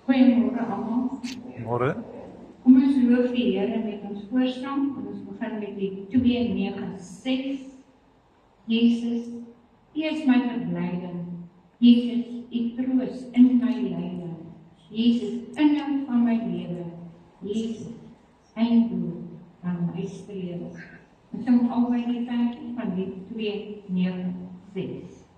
Goeiemôre almal. Môre. Kom ons loof die Here met ons voorstaan en ons begin met die 2:9-6. Jesus, U is my verblyding. Jesus, U troos in my lyding. Jesus, inhoud van my lewe. Jesus, einddoel van my strewe. Ons sing albei die versie van die 2:9-6.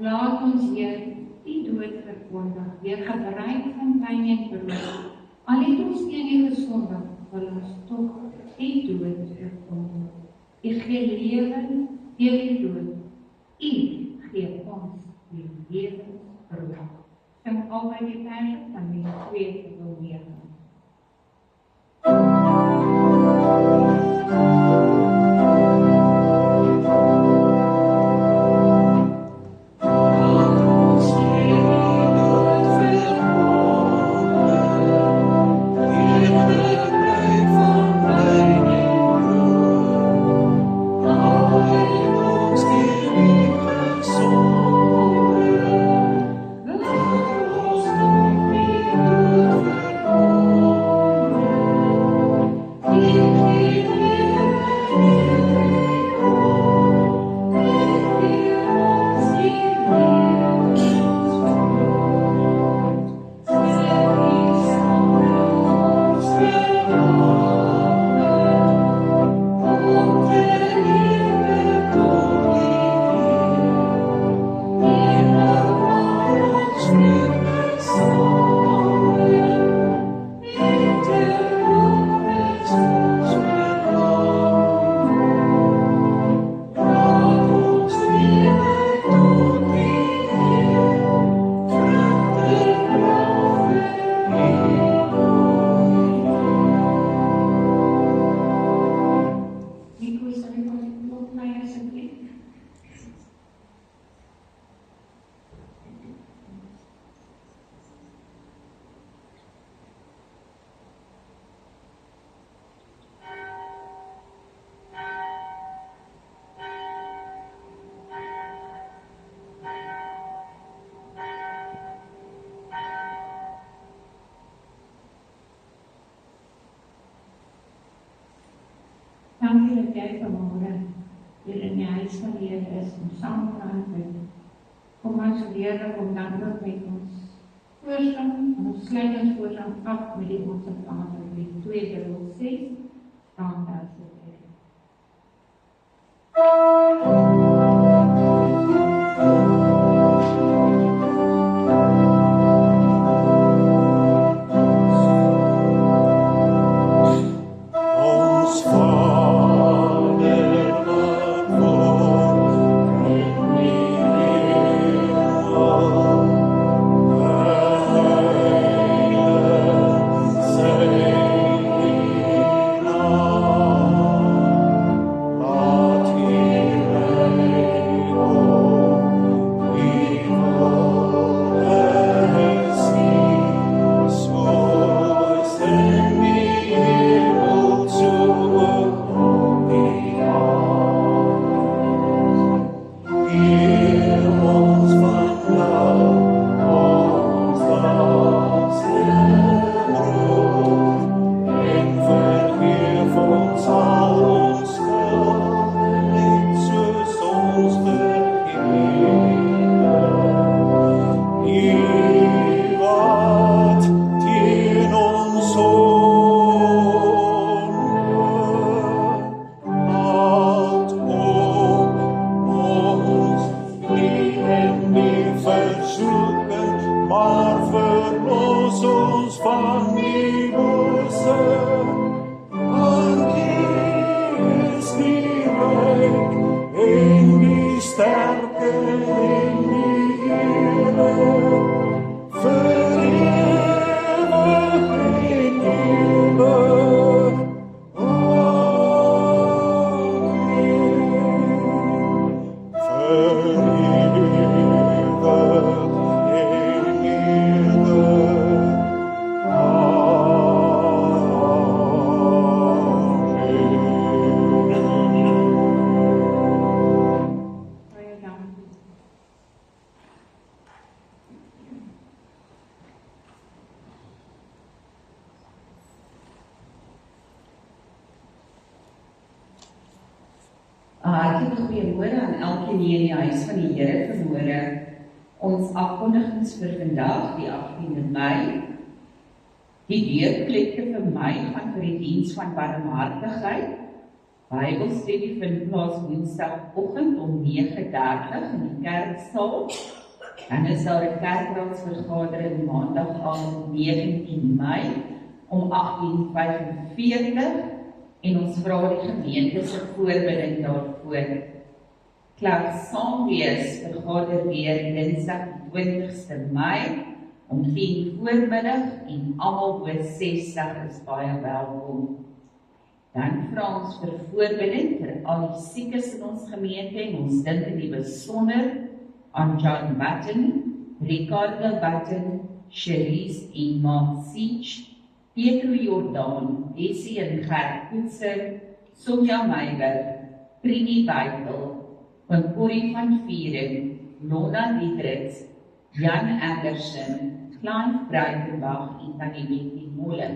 Laat ons Heer die dood verkondig, weer gebruik van pyn en brood. Al het ons teen U gesondig, wil ons tog die dood verkondig. U gee lewe deur die dood. U gee ons die lewensbrood. Sing albei die verse van die 2:9. Dankie dat jy vanmôre hier in die huis van die Here is om saam te praat. Kom ons leer om dan ook met ons voorstaan, ons sluit ons voorstaan af met die Onse Vader, die 2:6, staan daar so. en die sterkte en die ere, vir ewig en ewig. Goeiemôre aan elkeen hier in die huis van die Here vanmôre. Ons afkondigings vir vandag, die 18de Mei. Die deurklekke vir my gaan vir die diens van barmhartigheid. Bybelstudie vind plaas Woensdagoggend om 9:30 in die kerksaal. Dan is daar 'n kerkraadsvergadering Maandag aand 19 Mei om 18:45. En ons vra die gemeente se voorbereiding daarvoor. Klaar saam wees vergader weer Dinsdag 20ste Mei om 10 voormiddag en almal bo 60 is baie welkom. Dan vra ons vir voorbereiding vir al die siekes in ons gemeente en ons dink in die besonder aan John Button, Ricardo Button, Cherise en Mark Siege, Pietro Jordaan, Essie en Gert Koetser, Sonja Meijer, Prini Beitel, Corrie van Vieren, Lona Dietrich, Jan Andersen, Clive Breitenbach en Tannie Betty Molle.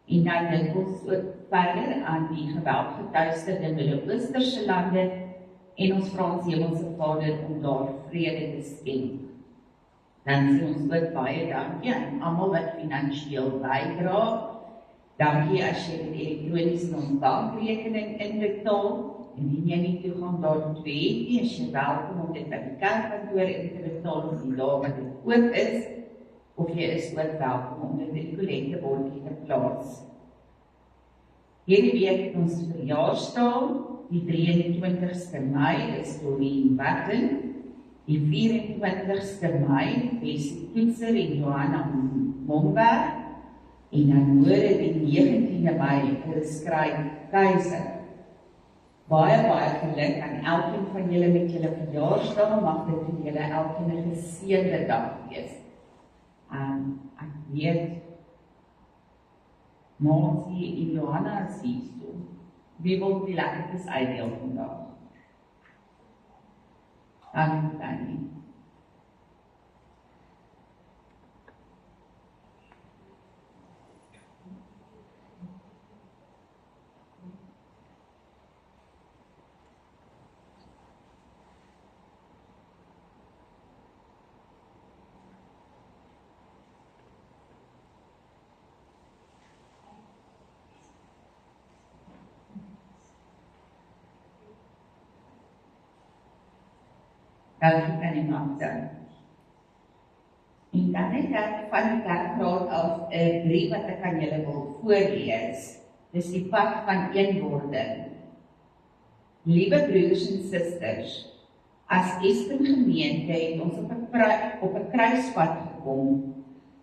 En dan dink ons ook verder aan die geweldgetuigde Midde-Oosterse lande en ons vra ons Hemelse Vader om daar vrede te skenk. Dan sê ons ook baie dankie aan almal wat finansiëel bydra. Dankie as jy die elektroniese bankrekening inbetaal. Indien jy nie toegang daartoe het nie, is jy welkom om dit by die kerkkantoor in te betaal of die daar wat dit oop is, of jy is ook welkom om dit in die kollektebordjie te plaas. Hierdie week het ons verjaarsdag, die 23ste Mei is Doreen Button, die 24ste Mei, Bessie Koetser en Johanna Momberg, en dan môre die 19de Mei, Skryf Keiser. Baie geluk aan elkeen van julle met julle verjaarsdag, mag dit vir julle elkeen 'n geseënde dag wees. Ek weet, Nancy en Johanna is hier so. Wie wil die lekkertjies uitdeel vandag? Dankie. Dankie aan die Magda. En dan het ek van die kerkraad af 'n brief wat ek aan julle wil voorlees. Dis die pad van eenwording. Liewe broers en susters, as Espen gemeente het ons op 'n kruispunt gekom.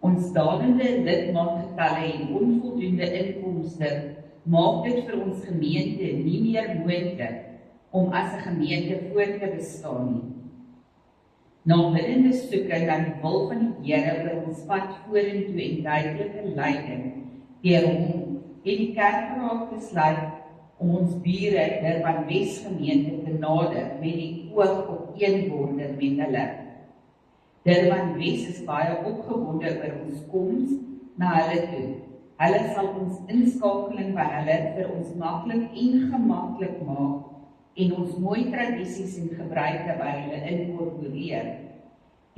Ons dalende lidmaatgetalle en onvoldoende inkomste maak dit vir ons gemeente nie meer moontlik om as 'n gemeente voort te bestaan nie. Na biddende soeke na die wil van die Here oor ons pad vorentoe en duidelike leiding deur hom het die kerkraad besluit om ons bure Durban Wes gemeente te nader met die oog op eenwording met hulle. Durban Wes is baie opgewonde oor ons koms na hulle toe. Hulle sal ons inskakeling by hulle vir ons maklik en gemaklik maak en ons mooi tradisies en gebruike by hulle inkorporeer.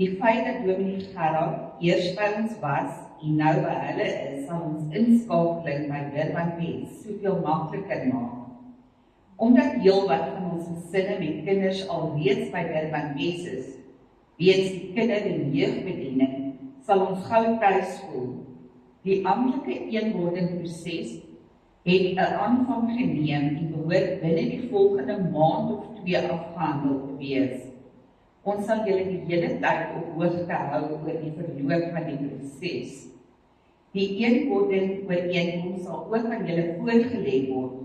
Die feit dat Dominee Gerard eers by ons was en nou by hulle is, sal ons inskakeling by Durban Wes soveel makliker maak. Omdat heelwat van ons gesinne met kinders alreeds by Durban Wes is, weens die kinder- en jeugbediening, sal ons gou tuis voel. Die amptelike eenwordingproses het 'n aanvang geneem en behoort binne die volgende maand of 2 afgehandel te wees. Ons sal julle die hele tyd op hoogte hou oor die verloop van die proses. Die eenwording ooreenkoms sal ook aan julle voorgelê word.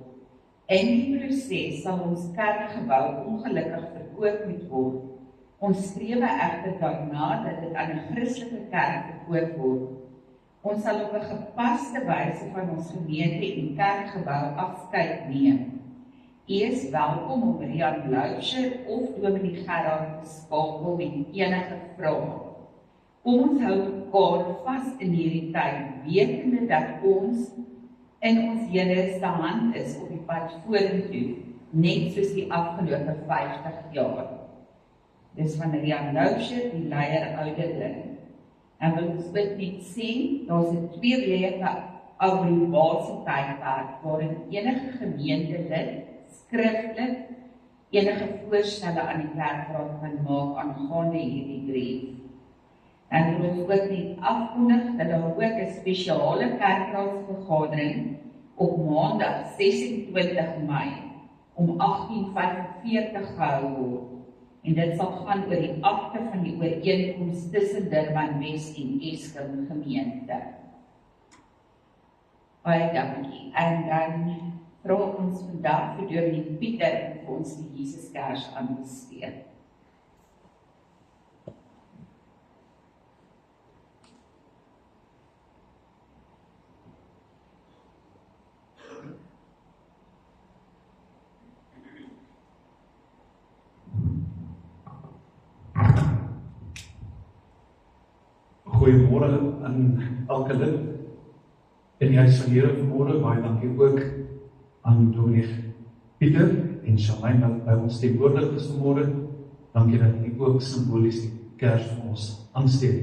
In die proses sal ons kerkgebou ongelukkig verkoop moet word. Ons streef egter daarna dat dit aan 'n Christelike kerk verkoop word. Ons sal op 'n gepaste wyse van ons gemeente en kerkgebou afskeid neem. U is welkom om Rian Loubser of Dominee Gerard te skakel met enige vrae. Kom ons hou mekaar vas in hierdie tyd, wetende dat ons in ons Here se hand is op die pad vorentoe, net soos die afgelope 50 jaar. Dis van Rian Loubser, die leier ouderling. En wil ons ook net sien, daar is 'n 2 weke abbreviasie tydperk waarin enige gemeentelid skriftelik enige voorstelle aan die kerkraad kan maak aangaande hierdie brief. En wil ons ook net afkondig dat daar ook 'n spesiale kerkraadsvergadering op Maandag 26 Mei om 18:45 gehou word. En dit sal gaan oor die akte van die ooreenkoms tussen Durban Wes en Eskom gemeente. Baie dankie. En dan vra ons vandag vir Dominee Pieter vir ons die Jesuskers aan te steek. Goeiemôre aan elke lid in die huis van die Here vanmôre. Baie dankie ook aan Dominee Pieter en Shamaine wat by ons teenwoordig is vanmôre. Dankie dat u ook simbolies die kers vir ons aansteek.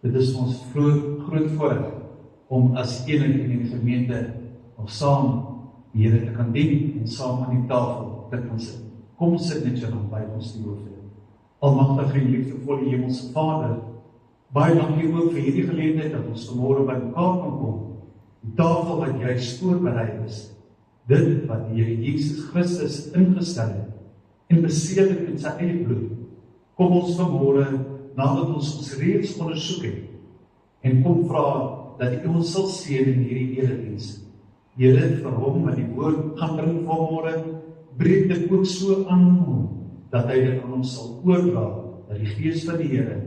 Dit is ons groot voorreg om as eenheid in die gemeente nog saam die Here te kan dien en saam aan die tafel te kan sit. Kom sit net dan by ons die hoofde. Almagtige en liefdevolle Hemelse Vader, baie dankie ook vir hierdie geleentheid dat ons vanmôre by mekaar kan kom. Die tafel wat jy voorberei is, dit wat die Here Jesus Christus ingestel het en beseël met sy eie bloed. Kom ons vanmôre, nadat ons reeds ondersoek het, en kom vra dat U ons sal seën in hierdie erediens. Here, vir hom wat die woord gaan bring vanmôre, breek dit ook so aan hom, dat hy dit aan ons sal oordra, dat die Gees van die Here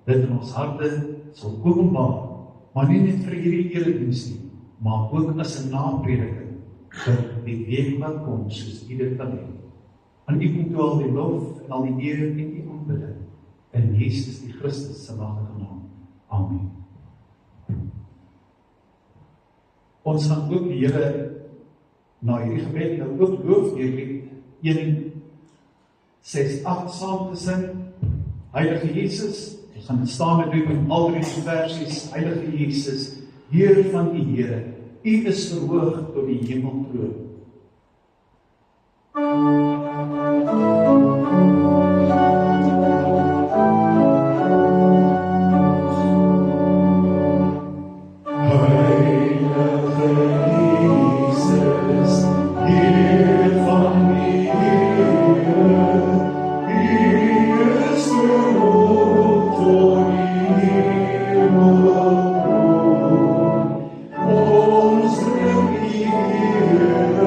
dit in ons harte sal openbaar, maar nie net vir hierdie erediens nie, maar ook as 'n naprediking vir die week wat kom, soos U dit kan hê. Aan U kom toe al die lof en al die eer en die aanbidding in Jesus die Christus se magtige naam. Amen. Ons gaan ook die Here na hierdie gebed nou ook loof deur lied 1:6:8 saam te sing. Heilige Jesus, ons gaan staan met u met al drie versies. Heilige Jesus, Heer van die Here, U is verhoog tot die hemeltroon. Ons roep U,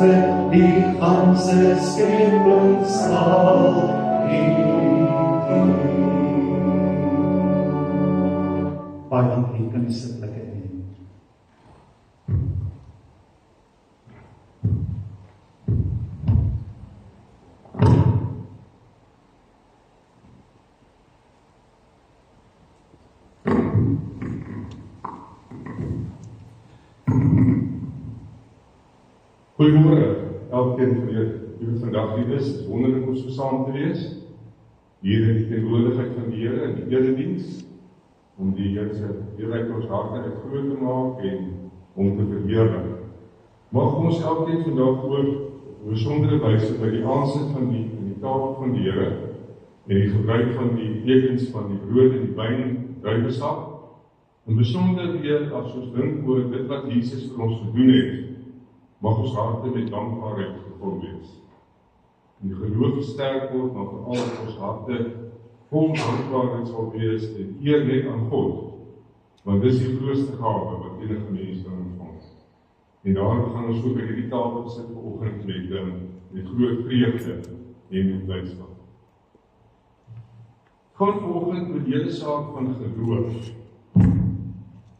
met die ganse skepping sal eer. Baie dankie, kan jy sit lekker in. Goeiemôre, elkeen van julle vandag hier is. Het is wonderlik om so saam te wees. Hier in die teenwoordigheid van die Here in die erediens, om die Here se heerlikheid ons harte uit groot te maak en om te verheerlik. Mag ons elkeen vandag ook op 'n besondere wyse by die aansit van die tafel van die Here en die gebruik van die tekens van die brood en die wyn druiwesap, en besonder weer as ons dink oor dit wat Jesus vir ons gedoen het, mag ons harte met dankbaarheid gevul wees. En die geloof sterk word, maar veral ons harte vol dankbaarheid sal wees en eer net aan God, want dis die grootste gawe wat enige mens kan ontvang. En daarom gaan ons ook by hierdie tafel sit vanoggend met groot vreugde en met blydskap. Gaan vanoggend oor die hele saak van geloof.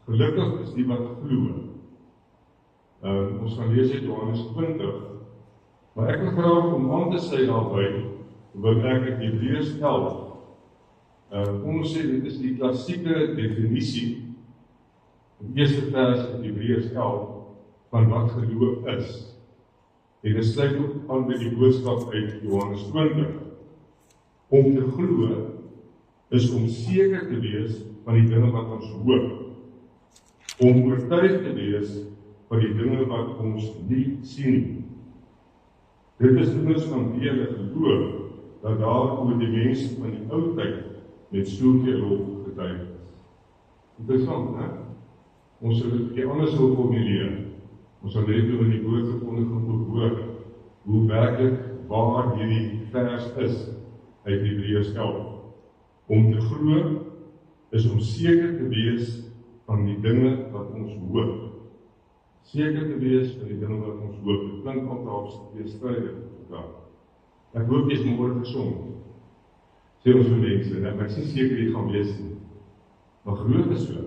Gelukkig is die wat glo. Ons gaan lees uit Johannes 20, maar ek wil graag om aan te sê daarby, wil ek uit Hebreërs 11, ons sê dit is die klassieke definisie, die eerste vers in Hebreërs 11, van wat geloof is. En dit sluit ook aan by die boodskap uit Johannes 20. Om te glo is om seker te wees van die dinge wat ons hoop. Om oortuig te wees van die dinge wat ons nie sien nie. Dit is immers vanweë geloof dat daar oor die mense van die ou tyd met soveel lof getuig is. Interessant, né? Ons sal dit anders wil formuleer. Ons sal net oor die woordverkondiging hoor hoe werklik waar hierdie vers is uit Hebreërs 11. Om te glo is om seker te wees van die dinge wat ons hoop. Seker te wees van die dinge wat ons hoop. Dit klink altaaf weerstrydig. Ek hoop jy is môre gesond. Sê ons vir mense, ek is nie seker jy gaan wees nie. Maar geloof is so.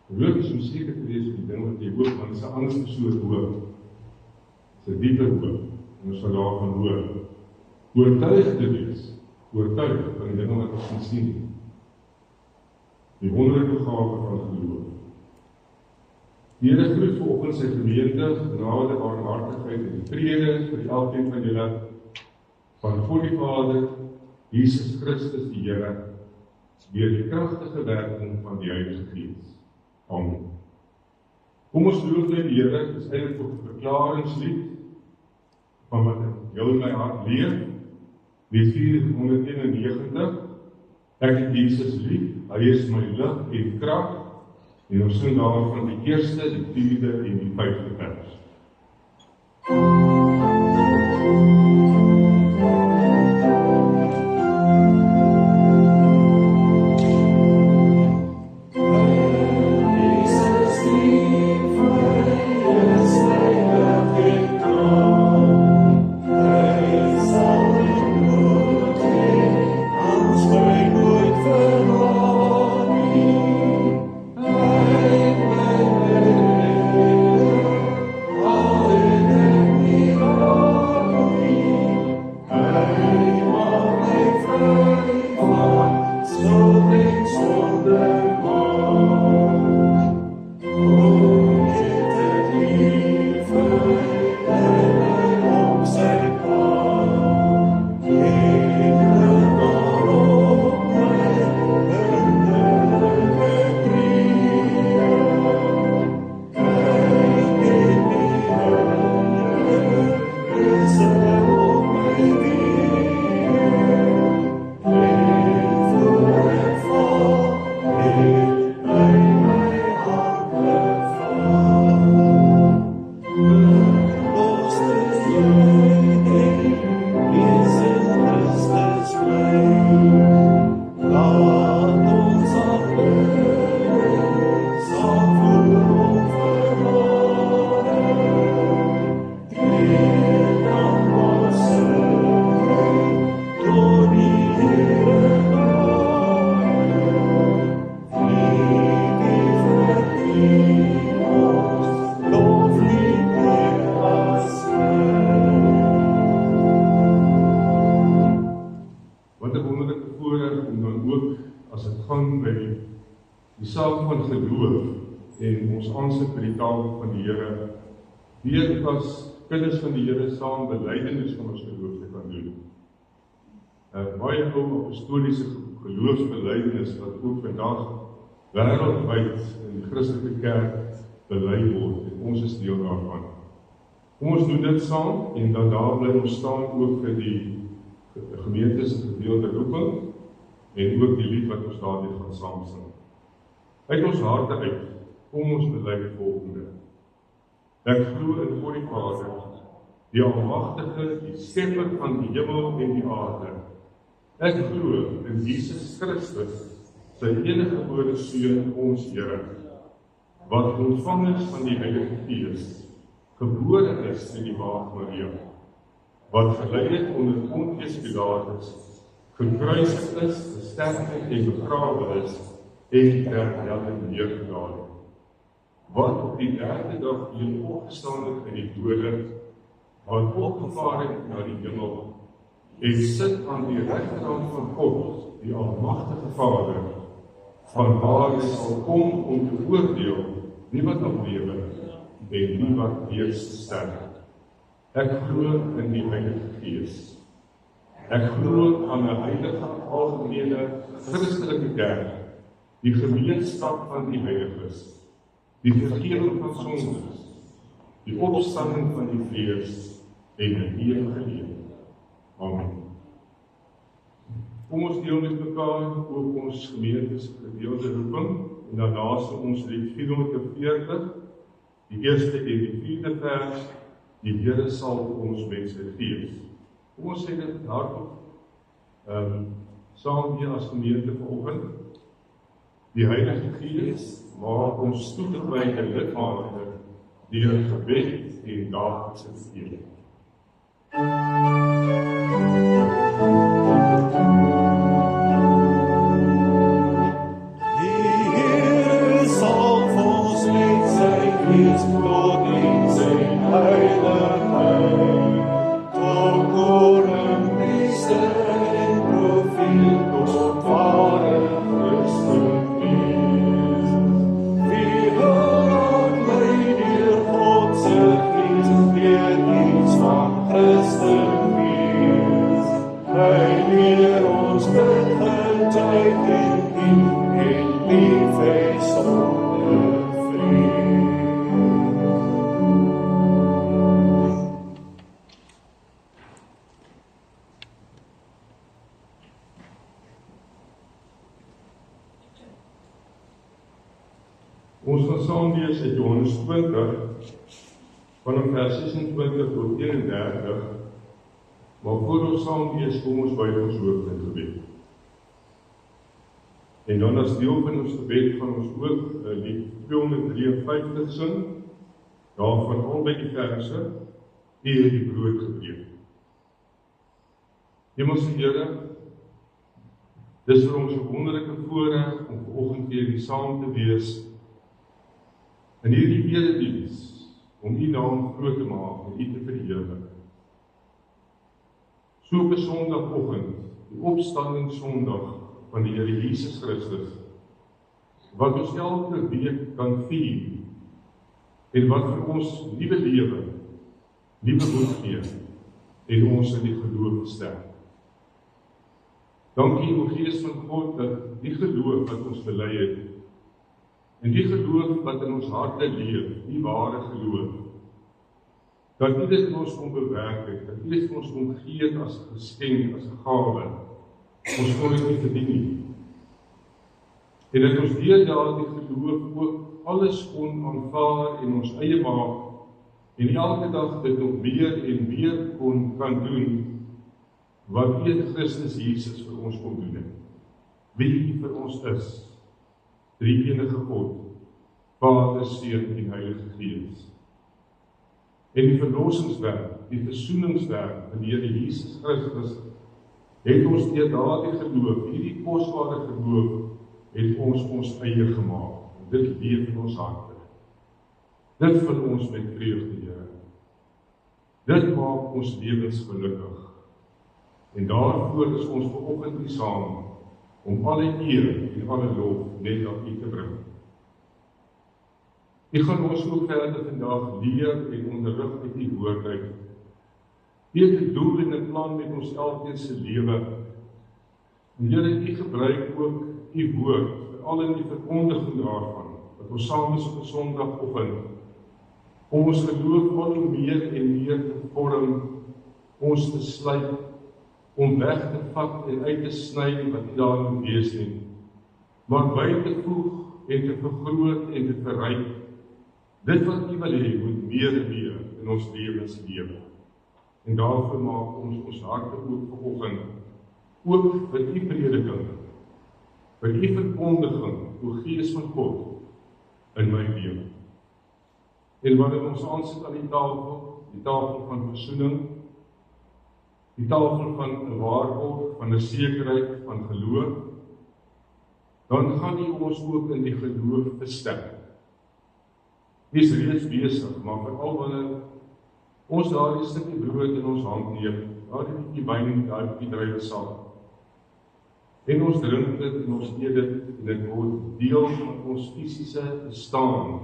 Geloof is om seker te wees van die dinge wat jy hoop, want dit is 'n ander soort hoop. Dit is 'n dieper hoop. En ons sal daarvan hoor. Oortuig te wees. Oortuig van die dinge wat ons nie sien nie. Die wonderlike gawe van geloof. Die Here groet vanoggend sy gemeente, genade, barmhartigheid en vrede vir elkeen van julle, van God die Vader, Jesus Christus die Here, deur die kragtige werking van die Heilige Gees. Amen. Kom ons loof net die Here, dit is eintlik 'n verklaringslied van wat jou in my hart leef, lied 491. Ek het Jesus lief, hy is my lig en krag, en ons sing daarvan die eerste, die 4de en die 5de vers. ons aansit by die tafel van die Here, weer as kinders van die Here saam belydenis van ons geloof te kan doen. Baie ou apostoliese geloofsbelydenis wat ook vandag wêreldwyd in die Christelike kerk bely word, en ons is deel daarvan. Kom ons doen dit saam, en dan daar bly ons staan ook vir die gemeente se gedeelde roeping, en ook die lied wat ons daardie gaan saam sing. Uit ons harte uit, kom ons bely die volgende. Ek glo in God die Vader, die Almagtige, die Skepper van die hemel en die aarde. Ek glo in Jesus Christus, sy eniggebore Seun, ons Here, wat ontvang is van die Heilige Gees, gebore is in die Maagd Maria, wat gelei het onder Pontius Pilatus, gekruisig is, gesterf en begrawe is, en ter helle neergedaal het, wat op die derde dag weer opgestaan het uit die dode, wat opgevaar het na die hemel, en sit aan die regterhand van God, die Almagtige Vader, van waar hy sal kom om te oordeel wie wat nog lewe en wie wat eers sterf. Ek glo in die Heilige Gees. Ek glo aan 'n heilige algemene Christelike kerk, die gemeenskap van die heiliges, die vergifnis van sondes, die opstanding van die vlees en 'n ewige lewe. Amen. Kom ons deel met mekaar ook ons gemeente se gedeelde roeping, en daarna sal ons lied 440, die eerste en die vierde vers, die Here sal vir ons met sy gees. Kom ons sê dit hardop, saam hier as gemeente vanoggend. Die Heilige Gees maak ons toegewyde lidmate deur gebed en daaglikse bediening. Ons gaan saam lees uit Johannes 20, vanaf vers 26 tot 31, maar voor ons saam lees, kom ons buig ons hoofde in gebed. En dan as deel van ons gebed gaan ons ook die 253 sing, daarvan albei die verse, U het die brood gebreek. Hemelse Here, dis vir ons 'n wonderlike voorreg om vanoggend weer hier saam te wees, in hierdie erediens, om U naam groot te maak en U te verheerlik. So op 'n Sondagoggend, die opstandingssondag van die Here Jesus Christus, wat ons elke week kan vier, en wat vir ons nuwe lewe, nuwe moed gee, en ons in die geloof sterk. Dankie, o Gees van God, dat die geloof wat ons bely het, en die geloof wat in ons harte leef, die ware geloof, dat U dit in ons kom bewerk het, dat U dit vir ons kom gee as geskenk, as 'n gawe, ons kon dit nie verdien nie. En dat ons deur daardie geloof ook alles kon aanvaar en ons eie maak, en elke dag dit nog meer en meer kan doen, wat U in Christus Jesus vir ons kom doen het. Wie U vir ons is, Drie enige God, Vader, Seun en Heilige Gees. En die verlossingswerk, die versoeningswerk van die Here Jesus Christus, het ons deur daardie geloof, hierdie kosbare geloof, het ons eie gemaak. Dit leef in ons harte. Dit vul ons met vreugde, Here. Dit maak ons lewens gelukkig. En daarvoor is ons vanoggend hier saam, om alle eer en alle lof net aan U te bring. U gaan ons ook verder vandag leer en onderrig uit die woord uit. U het 'n doel en 'n plan met ons elkeen se lewe. En Here, U gebruik ook U woord, veral in die verkondiging daarvan, wat ons saam is op 'n Sondagoggend, om ons geloof al hoe meer en meer te vorm, ons te sluit, om weg te vat en uit te sny wat nie daar moet wees nie, maar by te voeg en te vergroot en te verryk. Dit wat U wil hê, moet meer en meer in ons lewens lewe. En daarvoor maak ons harte oop vanoggend, oop vir U prediking, vir U verkondiging, o Gees van God, in my lewe. En wanneer ons aansit aan die tafel van versoening, die tafel van 'n waarborg, van 'n sekerheid, van geloof, dan gaan U ons ook in die geloof versterk. U is reeds besig, maar veral wanneer ons daardie stukkie brood in ons hand neem, daardie bietjie wyn, daardie bietjie druiwesap, en ons drink dit en ons eet dit, en dit word deel van ons fisiese bestaan,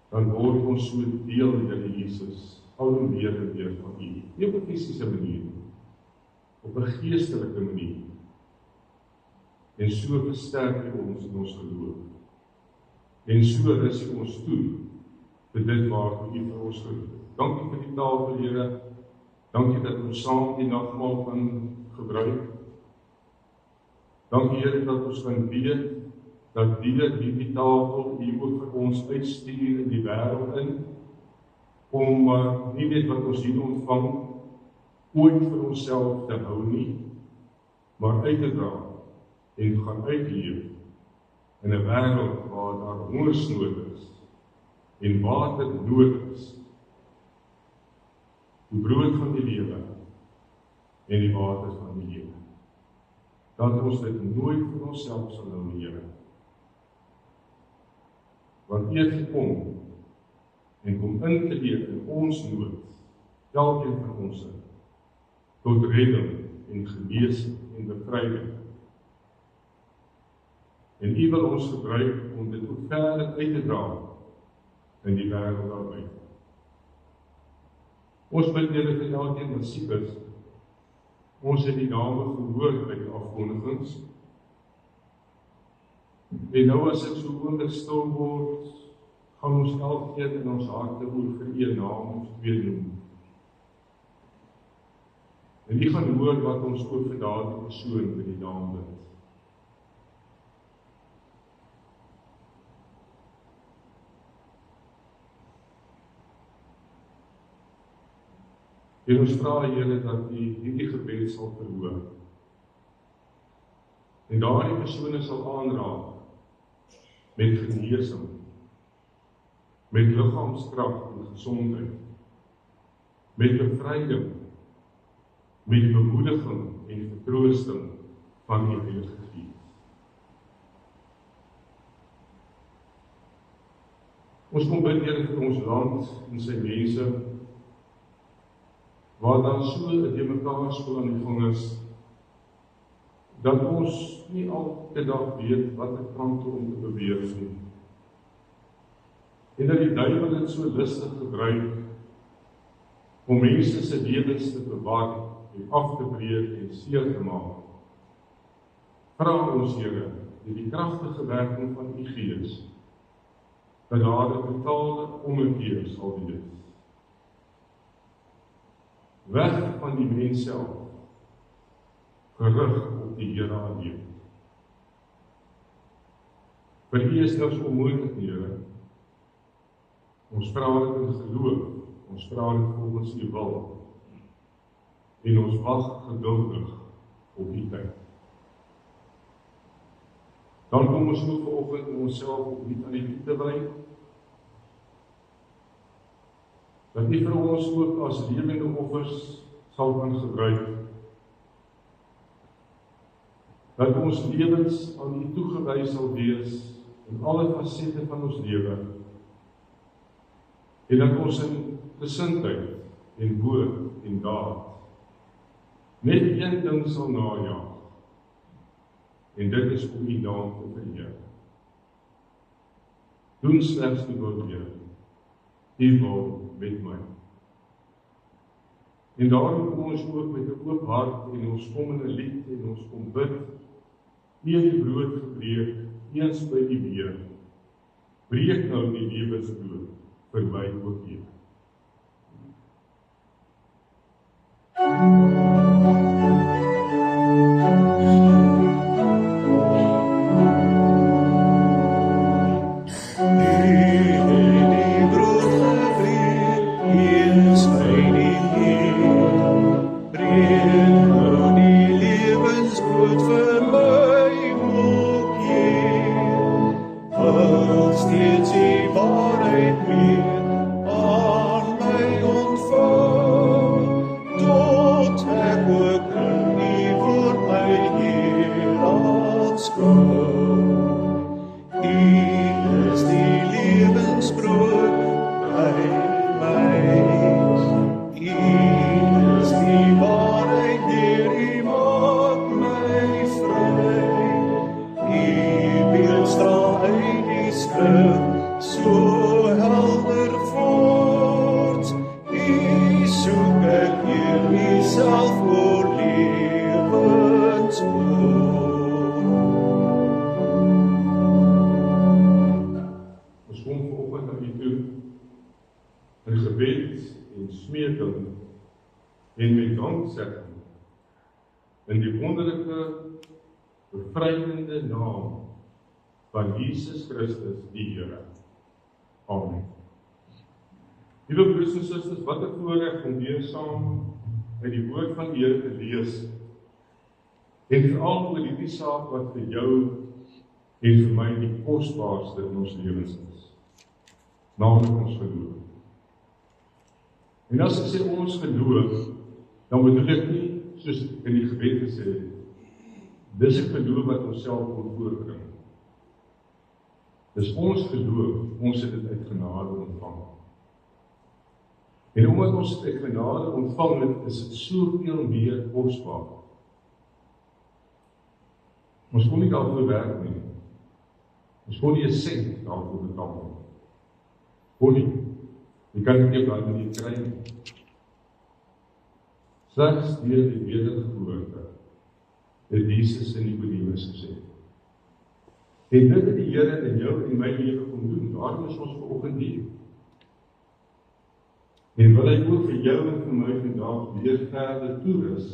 dan word ons so deel, Here Jesus, al hoe meer en meer van U. Nie op 'n fisiese manier, op 'n geestelike manier. En so versterk U ons in ons geloof. En so rus U ons toe vir dit waarvoor U vir ons geroep het. Dankie vir die tafel, Here. Dankie dat ons saam die nagmaal kan gebruik. Dankie, Here, dat ons kan weet dat deur hierdie tafel U ook vir ons uitstuur in die wêreld in, om nie net wat ons hier ontvang, ooit vir onsself te hou nie, maar uit te dra en gaan uitleef in 'n wêreld waar daar hongersnood is en waternood is. Die brood van die lewe en die water van die lewe. Dat ons dit nooit vir onsself sal hou, Here. Want U het gekom en kom in te leef in ons nood, elkeen van ons, tot redding en genesing en bevryding. En U wil ons gebruik om dit ook verder uit te dra in die wêreld daarbuiten. Ons bid, Here, vir elkeen wat siek is. Ons het die name gehoor by die afkondigings. En nou as ek so oomblik stil word, gaan ons elkeen in ons harte oor vir een naam of twee noem. En U gaan hoor wat ons ook vir daardie persoon by die naam bid. En ons vra, Here, dat U hierdie gebed sal verhoor. En daardie persone sal aanraak met genesing, met liggaamskrag en gesondheid, met bevryding, met bemoediging en vertroosting van die Heilige Gees. Ons kom bid, Here, vir ons land en sy mense, waar daar so 'n demekaarspel aan die gang is, dat ons nie elke dag weet watter kant toe om te beweeg nie. En dat die duiwel dit so lustig gebruik om mense se lewens te bewaar en af te breek en seer te maak. Vra ons, Here, deur die kragtige werking van U Gees, dat daar 'n totale ommekeer sal wees. Weg van die mens self, gerig op die Here alleen. Vir U is niks onmoontlik, Here. Ons vra dit in geloof, ons vra dit volgens U wil, en ons wag geduldig op U tyd. Dan kom ons ook vanoggend om onsself opnuut aan U te wy, dat U vir ons ook as lewende offers sal kan gebruik, dat ons lewens aan U toegewys sal wees in alle fasette van ons lewe, en dat ons in gesindheid en woord en daad net een ding sal najaag, en dit is om U naam te verheer. doen slegs die wil Here, U wil met my. En daarom kom ons ook met 'n oop hart en ons kom in 'n lied en ons kom bid. U het die brood gebreek, eens by die weer. Breek nou die lewensbrood vir my ook weer. En met danksegging in die wonderlike, bevrydende naam van Jesus Christus die Here. Amen. Liewe broers en susters, wat 'n voorreg om weer saam uit die woord van die Here te lees. En veral oor die saak wat vir jou en vir my die kosbaarste in ons lewens is. Naamlik ons geloof. En as ek sê ons geloof, dan bedoel ek nie, soos in die gebed gesê, dis 'n geloof wat ons self kon voorbring. Dis ons geloof, ons het dit uit genade ontvang. En omdat ons dit uit genade ontvang het, is dit soveel meer kosbaar. Ons kon nie daarvoor werk nie. Ons kon nie 'n sent daarvoor betaal nie. Kon nie. Jy kan dit nie op nie kry nie. Slegs deur die wedergeboorte het Jesus in Nikodemus gesê. En dit het die Here in jou en my lewe kom doen. Daarom is ons vanoggend hier. En wil hy ook vir jou en vir my vandag weer verder toerus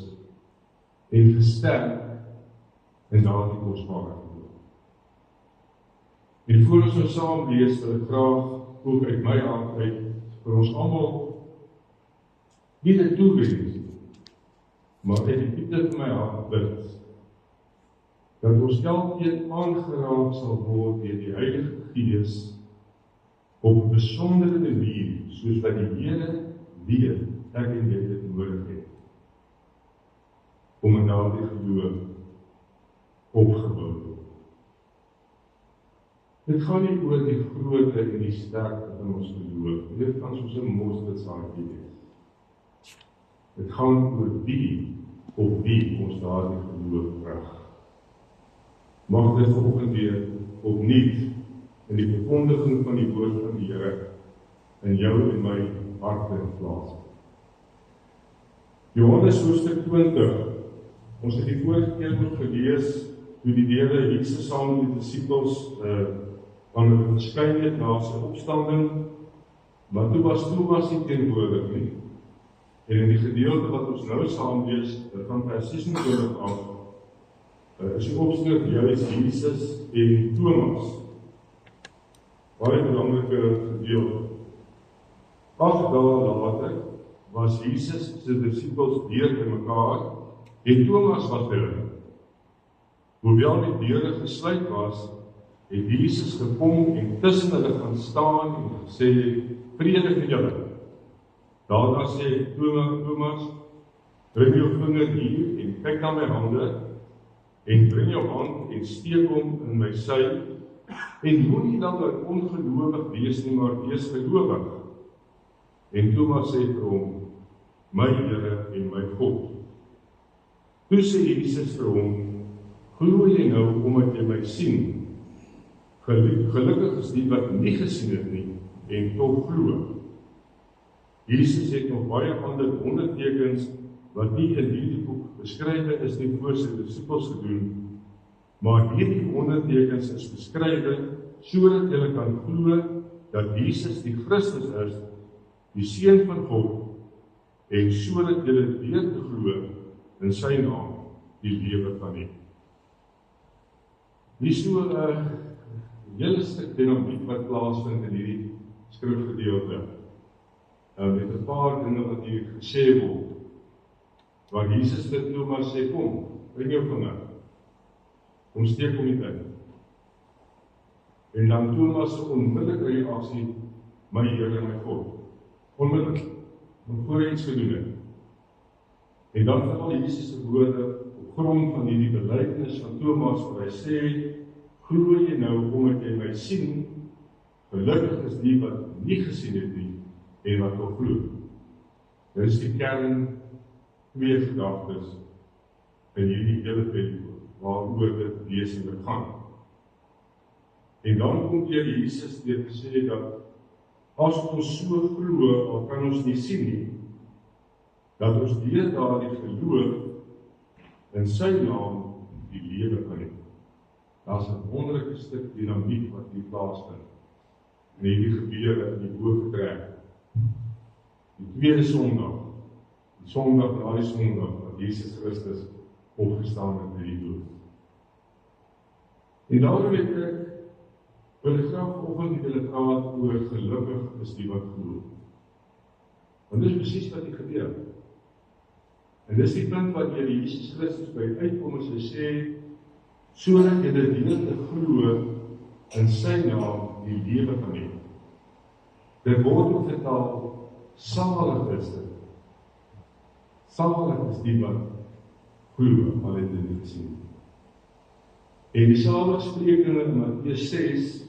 en versterk in daardie kosbare geloof. En voor ons nou saam lees, wil ek graag ook uit my hart uit vir ons almal nie dit toewens, maar uit die diepte van my hart bid, dat ons elkeen aangeraak sal word deur die Heilige Gees op 'n besondere manier, soos wat die Here weet ek en jy dit nodig het, om in daardie geloof opgebou te word. Dit gaan nie oor die grootte en die sterkte van ons geloof. Dit kan soos 'n mosterdsaadjie wees. Dit gaan oor wie op wie ons daardie geloof rig. Mag dit vanoggend weer opnuut in die verkondiging van die woord van die Here in jou en my harte plaas. Johannes hoofstuk 20. Ons het die vorige keer ook gelees hoe die Here Jesus saam met die disippels aan hulle verskyn het na sy opstanding, maar toe was Thomas nie teenwoordig nie. En in die gedeelte wat ons nou saam lees, van vers 26 af, is die opskrif juist Jesus en Thomas. Baie belangrike gedeelte. 8 dae later was Jesus sy disippels weer by mekaar en Thomas was by hulle. Hoewel die deure gesluit was, het Jesus gekom en tussen hulle gaan staan en gesê, vrede vir julle. Daarna sê Thomas, bring jou vinger hier en kyk na my hande, en bring jou hand en steek hom in my sy, en moenie langer ongelowig wees nie, maar wees gelowig. En Thomas sê vir hom, my Here en my God. Toe sê Jesus vir hom, glo jy nou omdat jy my sien? Gelukkig is die wat nie gesien het nie en tog glo. Jesus het nog baie ander wondertekens wat nie in hierdie boek beskrywe is nie voor sy disippels gedoen, maar hierdie wondertekens is beskrywe sodat julle kan glo dat Jesus die Christus is, die Seun van God, en sodat julle deur te glo in sy naam die lewe kan hê. Nie so 'n hele stuk dinamiek wat plaasvind in hierdie skrifgedeelte. Met 'n paar dinge wat hier gesê word, waar Jesus vir Thomas sê, kom, bring jou vinger, kom steek hom uit. En dan Thomas onmiddellik reaksie, my Here en my God, onmiddellik, voor hy iets gedoen het. En dan val Jesus se woorde op grond van hierdie belydenis van Thomas, waar hy sê, glo jy nou omdat jy my sien, gelukkig is die wat nie gesien het nie, en wat nog glo. Dit is die kern, twee gedagtes in hierdie hele periode, waaroor dit wesenlik gaan. En dan kom Jesus deur te sê dat as ons so glo, al kan ons nie sien nie, dat ons deur daardie geloof in sy naam die lewe kan hê. Daar's 'n wonderlike stuk dinamiek wat hier plaasvind in hierdie gebeure in die Boorvertrek. Die tweede Sondag, die Sondag na die Sondag, wat Jesus Christus opgestaan het uit die dood. En daarom wil ek graag vanoggend met julle praat oor gelukkig is die wat glo. Want dit is presies wat hier gebeur. En dis die punt wat hier Jesus Christus by uitkom as hy sê, sodat julle deur te glo in sy naam die lewe kan hê. Dit word vertaal, salig is dit. Salig is die wat glo, al het dit nie gesien. En die saligsprekinge in Matteus 6,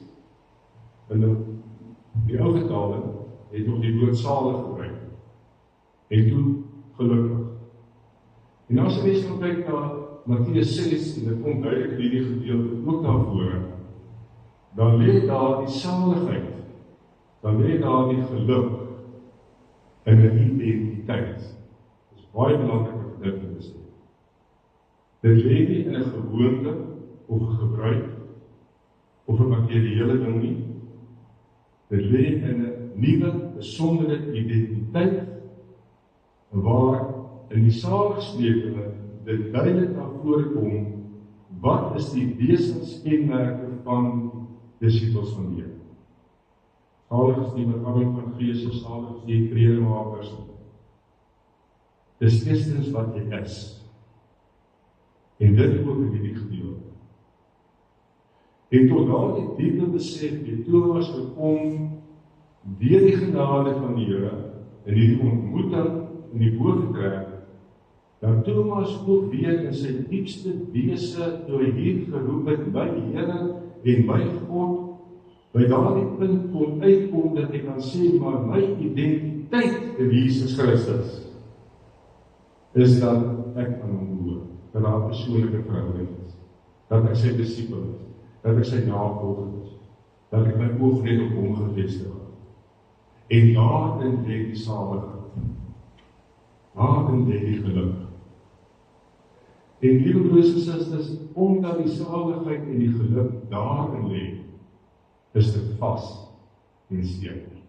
in die ou vertaling, het nog die woord salig gebruik. En toe gelukkig. En as jy mens kyk na Matteus 6, en dit kom duidelik in hierdie gedeelte ook na vore, dan lê daar die saligheid, dan lê daar die geluk in 'n identiteit. Dit is baie belangrik om dit te sê. Dit lê nie in 'n gewoonte of 'n gebruik of 'n materiële ding nie. Dit lê in 'n nuwe, besondere identiteit waar in die saligsprekinge dit duidelik na vore kom wat is die wesenskenmerke van disippels van die Here. Salig is die wat arm van gees is, salig is die vredemakers. Dis eerstens wat jy is. En dit ook in die gedeelte. En tot daardie diepe besef het Thomas gekom deur die genade van die Here in die ontmoeting in die Boorvertrek, dat Thomas ook weer in sy diepste wese toe hy hier geroep het, my Here en my God, by daardie punt kon uitkom dat hy kan sê, maar my identiteit in Jesus Christus is dat ek aan hom behoort, dat daar 'n persoonlike verhouding is, dat ek sy disipel is, dat ek sy navolger is, dat ek my oog net op hom gefestig het. En daarin lê die saligheid, daarin lê die geluk. En lieve broers en susters, omdat die saligheid en die geluk daarin lê, is dit vas en seker.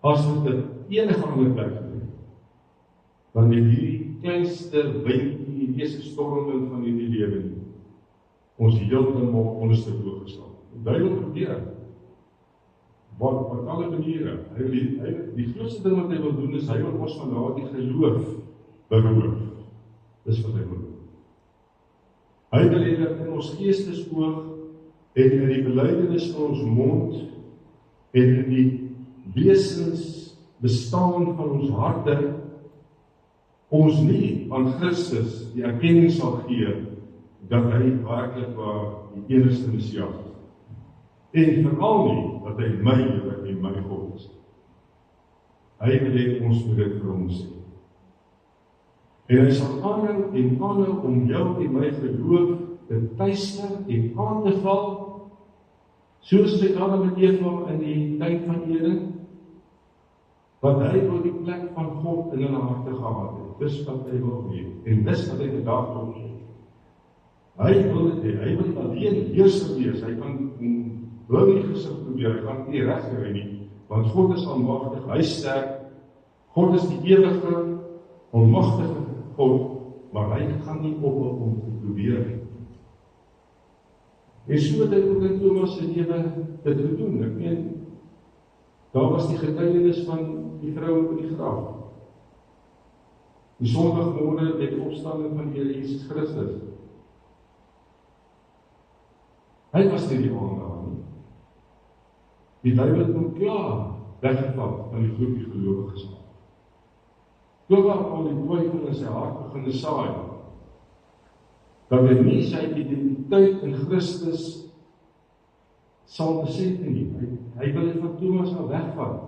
As dit enige ander plek doen, dan het hierdie kleinste windjie, die storming van hierdie lewe nie, ons heeltemal ondersteboog geslaan. Duidelik gebeur. Op alle maniere. Die grootste ding wat hy wil doen, is hy wil ons van daardie geloof beroof. Dis wat hy wil doen. Hy wil hê dat in ons geestesoog en in die belydenis van ons mond en in die wesens bestaan van ons harte ons nie aan Christus die erkenning sal gee dat hy werklik waar die enigste Messias is. En veral nie dat hy my Here en my God is. Hy wil hê ons moet dit vir hom sê. En hy sal aanhou om jou en my geloof te tuister en aan te val Soos met Adam en Eva in die tyd van Eden, wat hy wil die plek van God in hulle harte gehad het. Dis wat hy wil hê. En dis wat hy vandag wil hê. Hy wil dit hê. Hy wil alleen heerser wees. Hy kan wil nie gesig probeer, hy kan nie reg kry nie, want God is almagtig, hy is sterk. God is die ewige, almagtige God, maar hy gaan nie ophou om te probeer nie. En so het hy ook in Thomas se lewe dit gedoen. Ek meen, daar was die getuienis van die vrou in die graf. Die Sondagmôre met die opstanding van die Here Jesus Christus. Hy was nie die aangehang nie. Die duiwel het hom klaar weggevat van die groepie gelowiges. Toe waar al die twyfel in sy hart begin saai, dat hy nie sy identiteit in Christus sal besef nie. Hy wil dit van Thomas al wegvat.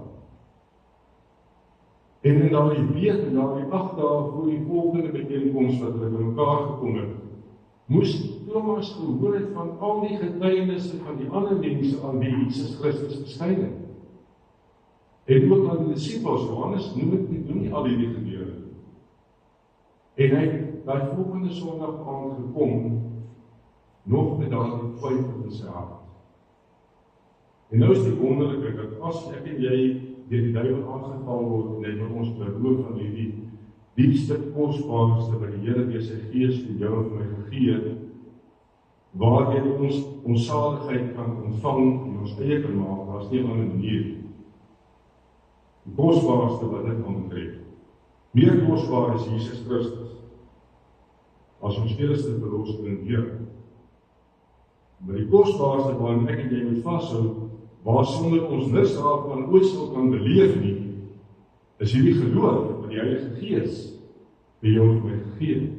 En in daardie week, en daardie 8 dae voor die volgende byeenkoms wat hulle bymekaar gekom het, moes Thomas gehoor het van al die getuienisse van die ander mense aan wie Jesus Christus verskyn het. En ook aan die disippels, Johannes noem dit nie, doen nie al die gebeure. En hy het daai volgende Sondag aand gekom, nog met daardie twyfel in sy hart. En nou is die wonderlike, dat as ek en jy deur die duiwel aangeval word, en hy wil ons beroof van die diepste, kosbaarste wat die Here deur sy Gees vir jou en vir my gegee het, waardeur ons saligheid kan ontvang en ons eie kan maak, daar is nie 'n ander manier. Die kosbaarste wat dit kan betref. Meer kosbaar is Jesus Christus, as ons eerste verlosser en Here. Maar die kosbaarste waarin ek en jy moet vashou, waar sonder ons niks daarvan ooit sal kan beleef nie, is hierdie geloof wat die Heilige Gees vir jou en my gegee het.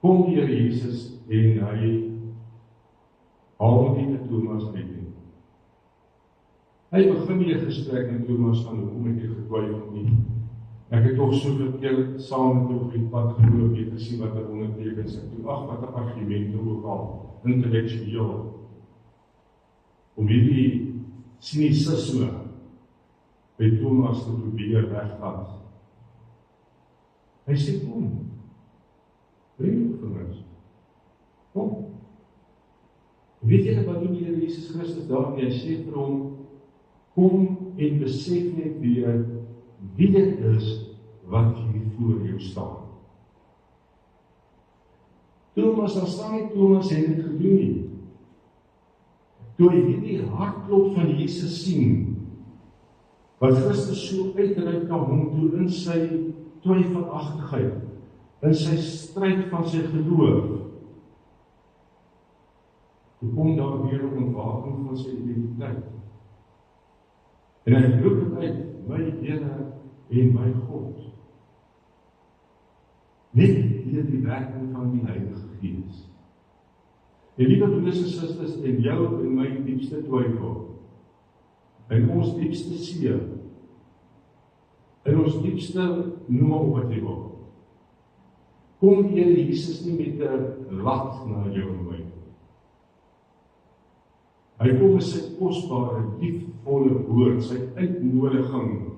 Kom die Here Jesus en hy haal nie vir Thomas uit nie. Hy begin nie 'n gesprek met Thomas van hoekom ek getwyfel nie. Ek het toch soveel keer saam met jou op die pad geloop, jy te sien wat er ondertekens ek toe. Ag, wat 'n argumente ook al, intellektueel, om hierdie sinisisme by Thomas te probeer wegvat. Hy sê, kom, bring vir ons, kom. Weet julle wat doen die Here Jesus Christus daarmee? Hy sê vir hom, kom en besef net weer wie dit is wat hier voor jou staan. Thomas, daar staan nie Thomas het dit gedoen nie. Toe hy hierdie hartklop van Jesus sien, wat Christus so uitreik na hom toe in sy twyfelagtigheid, in sy stryd van sy geloof, toe kom daar weer 'n ontwaking van sy identiteit. En hy roep het uit, my Here en my God. Net deur die werking van die Heilige Gees. En liewe broers en susters, in jou en my diepste twyfel, in ons diepste seer, in ons diepste noem op wat jy wil, kom die Here Jesus nie met 'n lat na jou en my. Hy kom met sy kosbare, liefdevolle woord, sy uitnodiging.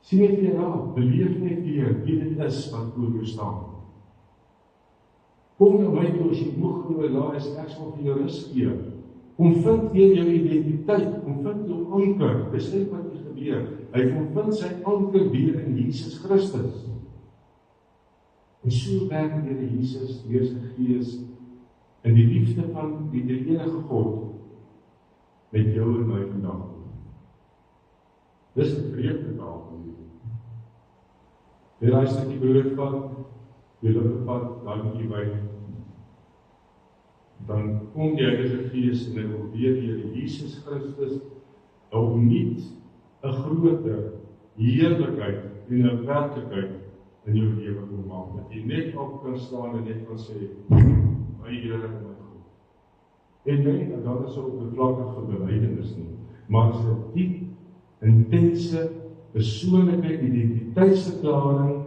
Sien net weer raak, beleef net weer wie dit is wat voor jou staan. Kom na my toe as jy moeg en oorlaai is, ek sal vir jou rus gee. Kom vind weer jou identiteit, kom vind jou anker, dis net wat hier gebeur. Hy kom vind sy anker weer in Jesus Christus. En so werk die Here Jesus, deur sy Gees, in die liefde van die enige God, met jou en my vandag. Dis 'n vreugde taal van die. Jy raai stukkie brood vat, jy lippe vat, dankie by. Dan kom die Heilige Gees en hy wil weer die Here Jesus Christus opnuut 'n groter heerlikheid en 'n werklikheid in jou lewe kom maak. Dat jy net op kan staan en net kan sê, my Here en my God. En nee, dat is ook oppervlakkige belydenis nie, maar dit is 'n diep, intense, persoonlike identiteitsverklaring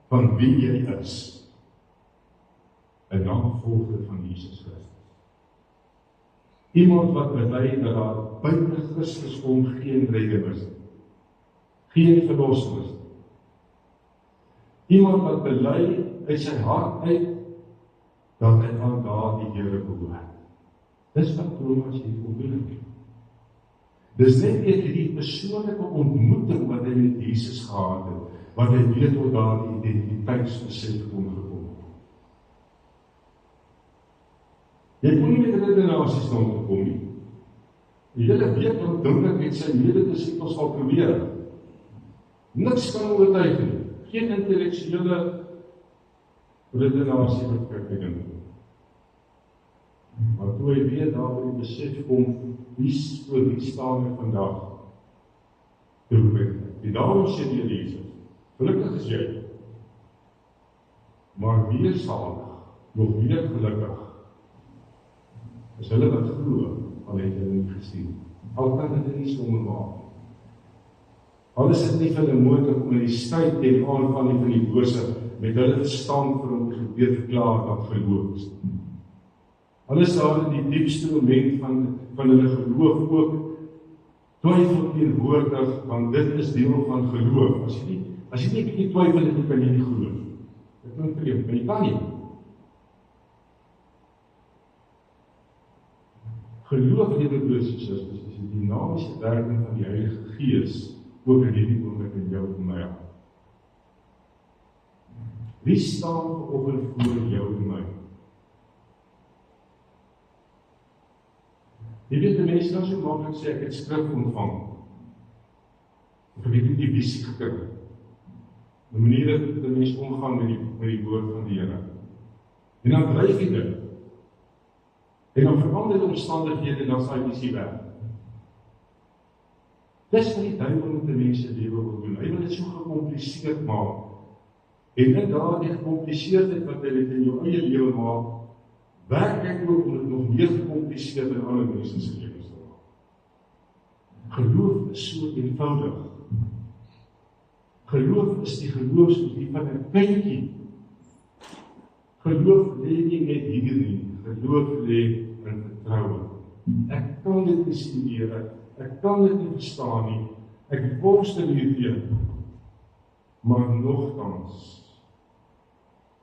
van wie jy is. 'n navolger van Jesus Christus. Iemand wat bely dat daar buite Christus om geen redding is, geen verlossing is. Iemand wat bely uit sy hart uit dat hy aan daardie Here behoort. Dis wat Thomas hier kom doen. Dis net hierdie persoonlike ontmoeting wat hy met Jesus gehad het, wat hy weet tot daardie identiteitsbesef kon gekom het. Jy kon nie met redenasies na hom kom nie. Julle weet wat dink ek met sy mede-disippels al probeer. Niks kan oortuig nie. Geen intellektuele redenasie wat kyk nie. Maar toe hy weet daar by die besef kom, wie staan hy vandag? Die daarom sê die Jesus, gelukkig is jy, maar meer salig, nog meer gelukkig, is hulle wat glo, al het hulle nie gesien. Al kan dit nie sommer maak. Al is dit nie vir hulle moontlik om in die stryd teen aanval van die bose, met hulle verstand vir hom te probeer verklaar wat geloof is. Alles daar in die diepste moment van hulle geloof ook twyfel teenwoordig, want dit is deel van geloof. As jy nie 'n bietjie twyfel het, kan jy nie glo. Dit klink vreemd, maar jy kan nie. Geloof in die Christus is die dynamiese werking van die Heilige Gees ook in hierdie oomblik in jou en my. Wie staan vanoggend voor jou en my? Jy weet, die mense nou so maklik sê, ek het skrif ontvang. Of ek het die visie gekry. Die manier dat die mens omgaan met die woord van die Here. En dan dryf jy dit. En dan verander die omstandighede en dan sal jy sien weg. Dis wat die duiwel met die mense lewe wil doen. Hy wil dit so gecompliseerd maak. En in daardie gecompliseerdheid wat hy dit in jou eie lewe maak, werk ek ook om dit nog meer gecompliseerd in ander mense se lewens te maak. Geloof is so eenvoudig. Geloof is die geloofsliefde van 'n kindjie. Geloof lê nie net hier nie. Geloof lê in vertroue. Ek kan dit nie sien, Here. Ek kan dit nie verstaan nie. Ek worstel hierteen. Maar nogtans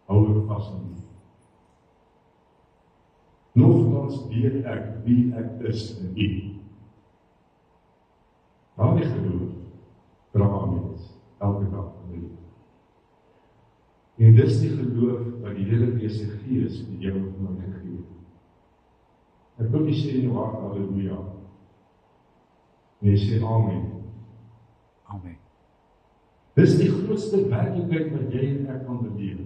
hou ek vas aan U. Nogtans weet ek wie ek is in U. Daardie geloof dra mens elke dag in U. En dis die geloof wat die Here se Gees in jou en my gegee het. Ek wil nie sê in jou hart halleluja. Nee, sê amen. Amen. Dis die grootste werklikheid wat jy en ek kan beleef.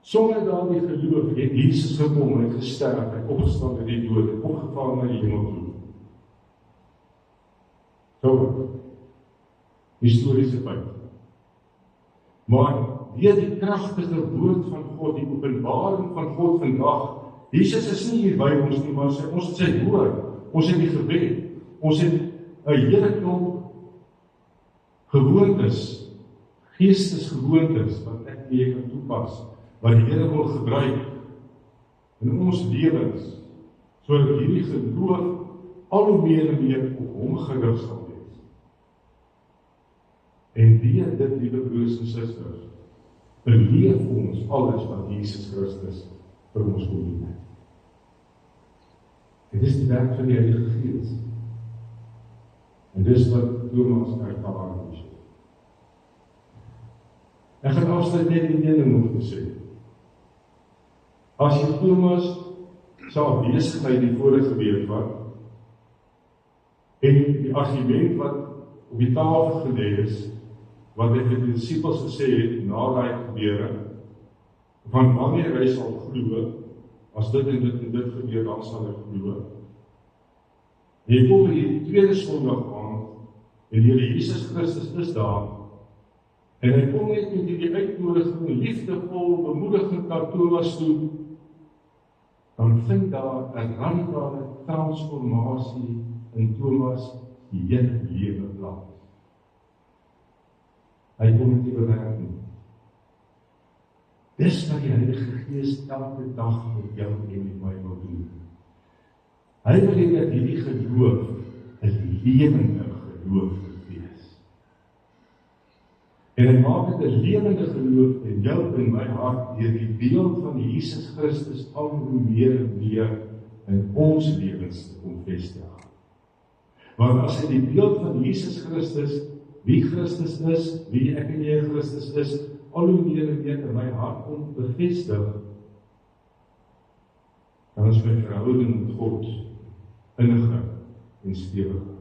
Sonder daardie geloof het Jesus gekom en gesterf, hy opgestaan uit die dood, hy opgevaar na die hemel toe. So, historiese feit. Maar deur die kragtige woord van God, die openbaring van God vandag, Jesus is nie hier by ons nie, maar ons het sy woord, ons het die gebed, ons het 'n hele klomp gewoontes, geestesgewoontes, wat ek en jy kan toepas, wat die Here wil gebruik in ons lewens, sodat hierdie geloof al hoe meer en meer op hom gerig sal wees. En deur dit, liewe broers en susters, beleef ons alles wat Jesus Christus vir ons wil doen. Dit is die werk van die Heilige Gees. En dis wat Thomas ervaar het. Ek gaan afsluit net die ene nog te sê. As jy Thomas sal besigheid die vorige week wat, en die argument wat op die tafel gelê is, wat hy vir die disippels gesê het, na daai gebeure, van wanneer hy sal glo, as dit en dit gebeur, dan sal hy glo. En jy kom die tweede Sondag aan, en die Here Jesus Christus is daar, en hy kom net met die uitnodiging, liefdevol, bemoedigend na Thomas toe, dan vind daar 'n radikale transformasie in Thomas die hele lewe plaas. Hy kom nie bewerk nie. Dis wat die Heilige Gees elke dag met jou en met my wil doen. Hy wil hê dat hierdie geloof 'n lewende geloof wees. En hy maak dit 'n lewende geloof in jou en my hart deur die beeld van Jesus Christus al hoe meer en meer in ons lewens te kom vestig. Want as hy die beeld van Jesus Christus, wie Christus is, wie ek en jy Christus is, al hoe meer en meer in my hart kom bevestig, dan is my verhouding met God inniger en stewiger.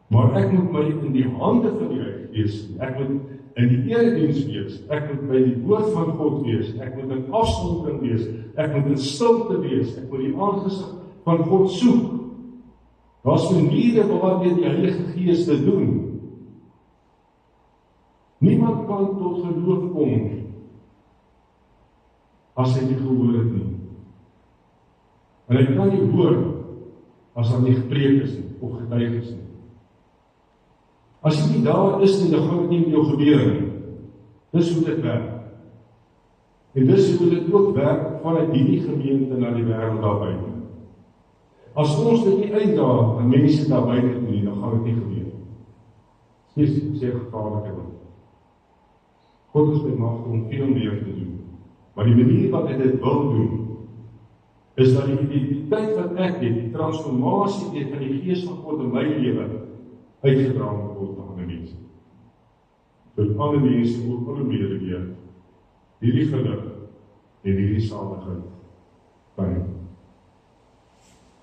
Maar ek moet my in die hande van die Heilige Gees, ek moet in die erediens wees, ek moet by die woord van God wees, ek moet in afsondering wees, ek moet in stilte wees, ek moet die aangesig van God soek. Daar's maniere waardeur die Heilige Gees dit doen. Niemand kan tot geloof kom as hy nie gehoor het nie. En hy kan nie hoor as hy nie gepreek is nie, of getuig is nie. As jy nie daar is nie, dan gaan dit nie met jou gebeur nie. Dis hoe dit werk. En dis hoe dit ook werk vanuit hierdie gemeente na die wêreld daar buite. As ons dit nie uitdaag aan mense daar buite toe nie, dan gaan dit nie gebeur. Dis sê gevaarlike ding. God is bemagtig om veel meer te doen. Maar die manier wat hy dit wil doen, is dat die identiteit wat ek het, die transformasie van die Gees van God in my lewe, uitgedra word na ander mense. Dat ander mense ook al meer weer hierdie geluk en hierdie saligheid kan hê.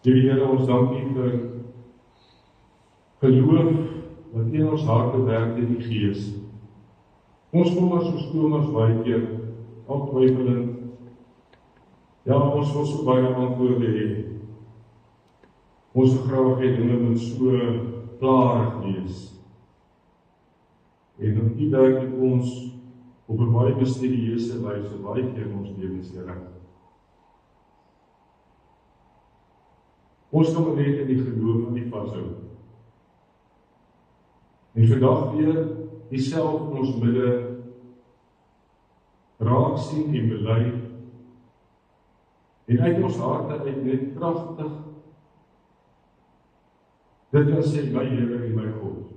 Here, ons dankie vir geloof wat in ons harte werk in die Gees. Ons kom as ons Thomas baie keer al twyfelend. Ja, ons wil so baie antwoorde hê. Ons wil graag hê dinge moet so klaar wees. En dan die werk met ons op 'n baie misterieuse wyse baie keer in ons lewens reg. Ons kan net in die geloof nie vashou. En vandag weer dieselfde in ons midde raak sien en bely en uit ons harte uit net kragtig dit kan sê my Here en my God.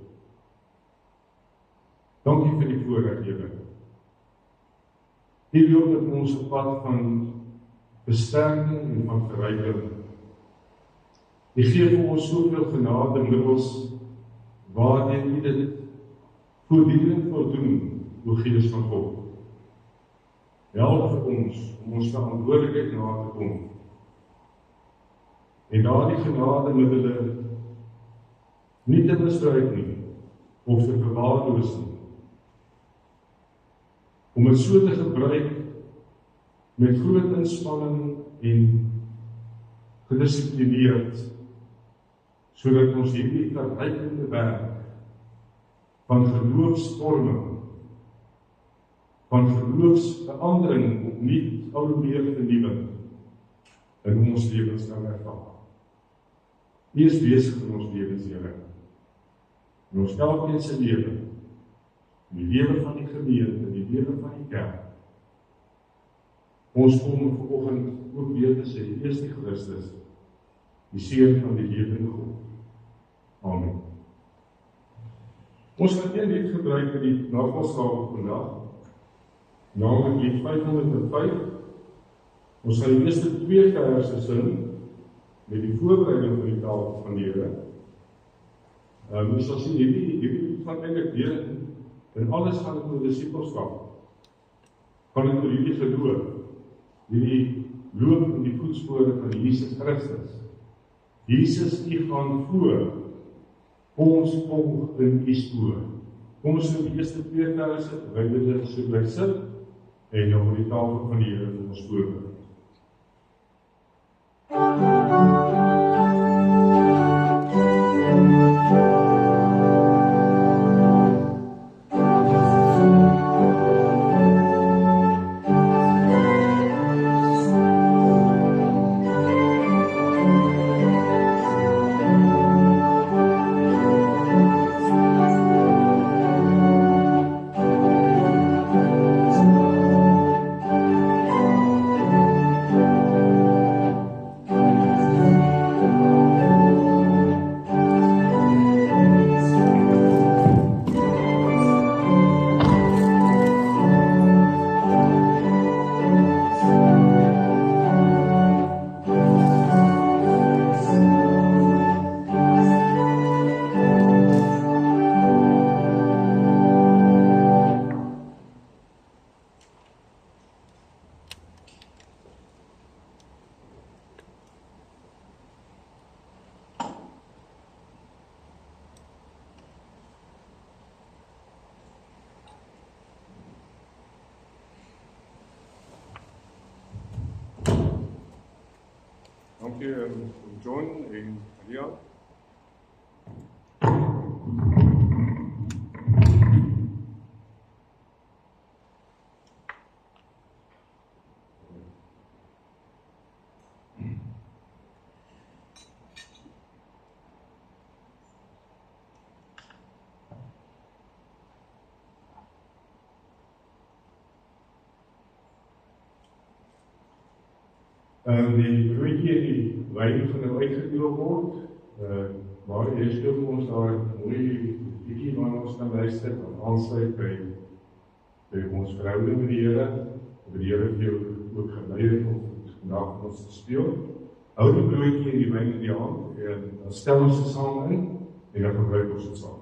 Dankie vir die voorreg, Here. U loop met ons op pad van versterking en van verryking. U gee vir ons soveel genade middels waardeur u dit voortdurend wil doen, o Gees van God. Help vir ons om ons verantwoordelikheid na te kom. En daardie genademiddele nie te misbruik nie, of te verwaarloos nie. Om dit so te gebruik met groot inspanning en gedissiplineerd, sodat ons hierdie verrykende werk van geloofsvorming, van geloofsverandering opnuut al hoe meer vernuwing in ons lewens kan ervaar. U is besig in ons lewens, Here. In ons elkeen se lewe, in die lewe van die gemeente, in die lewe van die kerk. Ons kom vanoggend ook weer te sê, U is die Christus, die Seun van die lewende God. Amen. Ons gaan een lied gebruik vir die nagmaal vandag, naamlik lied 505. Ons gaan die eerste 2 verse sing met die voorbereiding van die taal van die Here. Ons sal sien hierdie van eintlik deur en alles gaan oor disipelskap. Gaan dit oor hierdie geloof, hierdie loop in die voetspore van Jesus Christus. Jesus, U gaan voor, ons volg in U spoor. Kom ons in die eerste 2 verse, terwyl dit so bly sit, en dan word die taal van die Here vir ons voorberei. dankie John en Maria. Die broodjie en die wyn gaan nou uitgedeel word. Maar eers vir ons daar 'n mooi liedjie waarna ons kan luister en aansluit by ons verhouding met die Here. Die Here vir jou ook gelei om vandag met ons te speel. Hou die broodjie en die wyn in die hand en dan stel ons dit saam in en dan gebruik ons dit saam.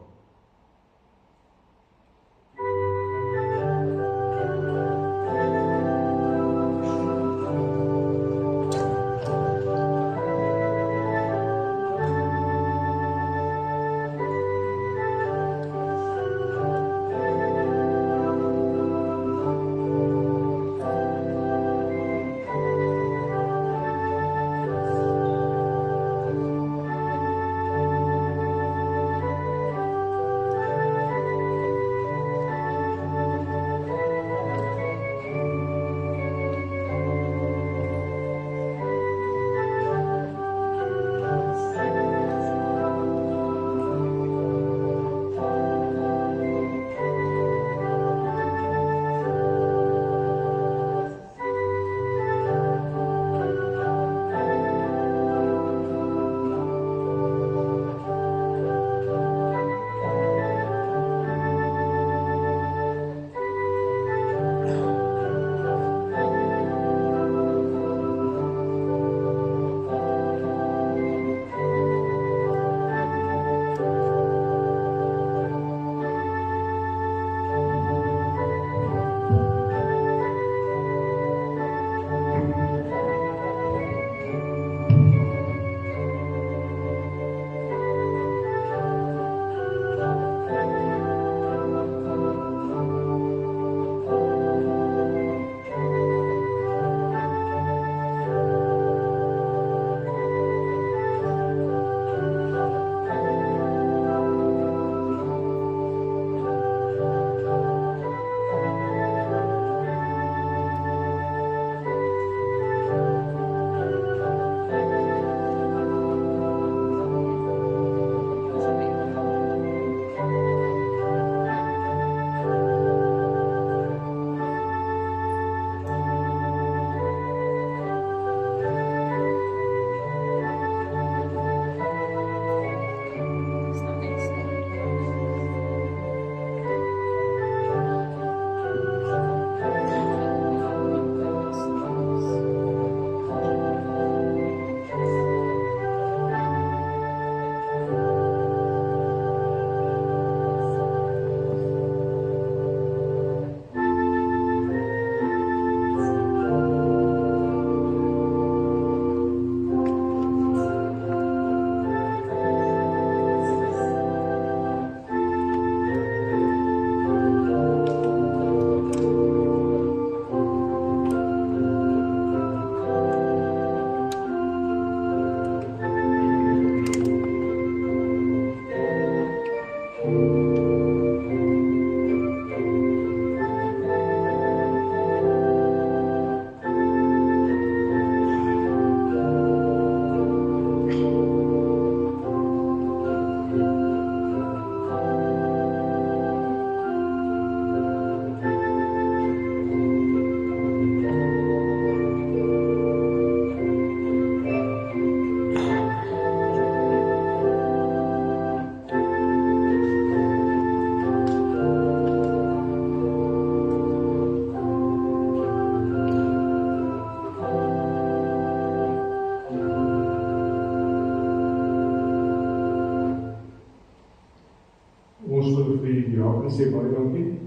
en sê baie dankie.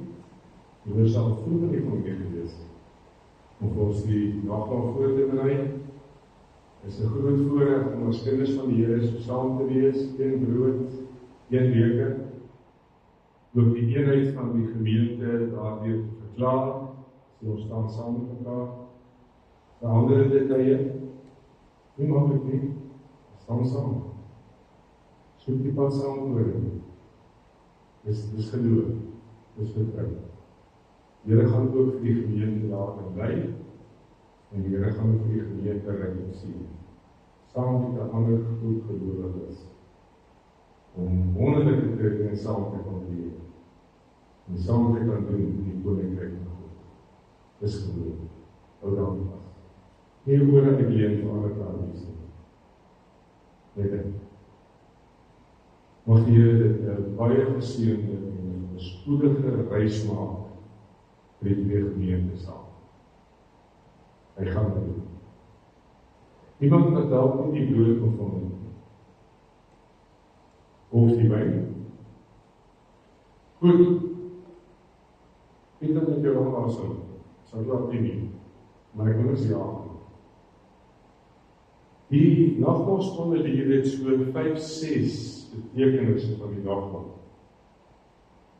Jy was al vroeg in die familie gewees. Om vir ons die nagdag voor te berei. Is 'n groot voorreg om as kinders van die Here so saam te wees, een brood, een beker. Ook die eenheid van die gemeente daardeur te verklaar. So ons staan saam met mekaar. Veranderende tye. Nie maklik nie, staan saam. Soek die pad saam voor hom. Dis geloof, dis vertrou. Die Here gaan ook vir die gemeente daar bly, en die Here gaan ook vir die gemeente ryk sien. Saam met 'n ander groep gelowiges, om wonderlike dinge saam te kan doen, en saam te kan doen in die koninkryk van God. Dis geloof, hou daaraan vas. Nie oor dat ek leen vir ander tradies nie. Net mag die Here dit 'n baie geseënde en 'n spoedige reis maak vir die twee gemeentes saam. Hy gaan dit doen. Iemand wat dalk nie die brood ontvang het, of die wyn. Goed, ek het dit jou al asem, sal laat nie, maar ek wil ons ja. Die nagmaalstonde die hier het so 5-6 betekenisse van die nagmaal.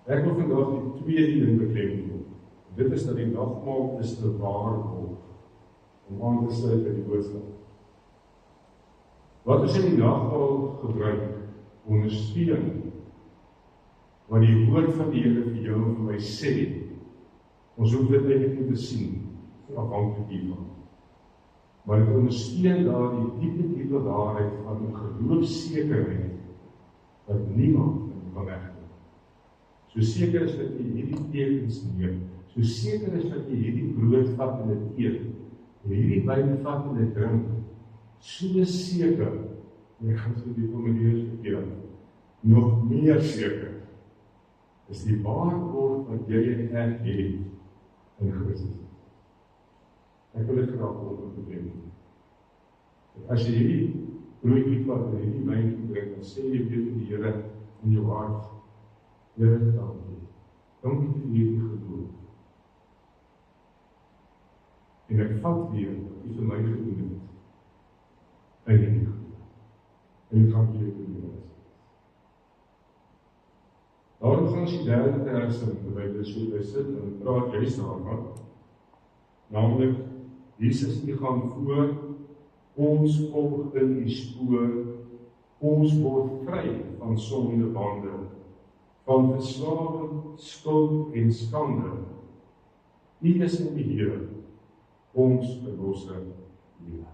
Ek wil vandag die tweede ding beklemtoon. Dit is dat die nagmaal is te waar word, om aan te sluit by die boodskap. Wat is in die nagmaal gebruik? Ondersteun wat die woord van die Here vir jou en vir my sê. Ons hoef dit eintlik nie te sien, afhanklik hiervan. Maar dit ondersteun daar die diepe waarheid van 'n geloofsekerheid wat niemand kan wegneem. So seker is dat jy hierdie tekens neem, so seker is dat jy hierdie brood vat en dit eet, en hierdie wyn vat en dit drink, so seker, en ek gaan so die formuleers verkeerd, nog meer seker, is die waarborg wat jy en ek het in Christus. Ek wil dit graag onderbreek. As jy hierdie broodjie vat en hierdie wyn drink, dan sê jy vir die Here in jou hart, Here, dankie. Dankie vir hierdie geloof. En ek vat weer wat U vir my gedoen het. In hierdie geloof. En ek gaan vir jou doen. Daarom gaan ons die derde vers in, terwyl jy so sit, en praat juist daarvan. Naamlik, Jesus die gaan voor, ons volg in die spoor, ons word vry van sondebande, van verslawing, skuld en skande. U is in die Here, ons verlosser lewe.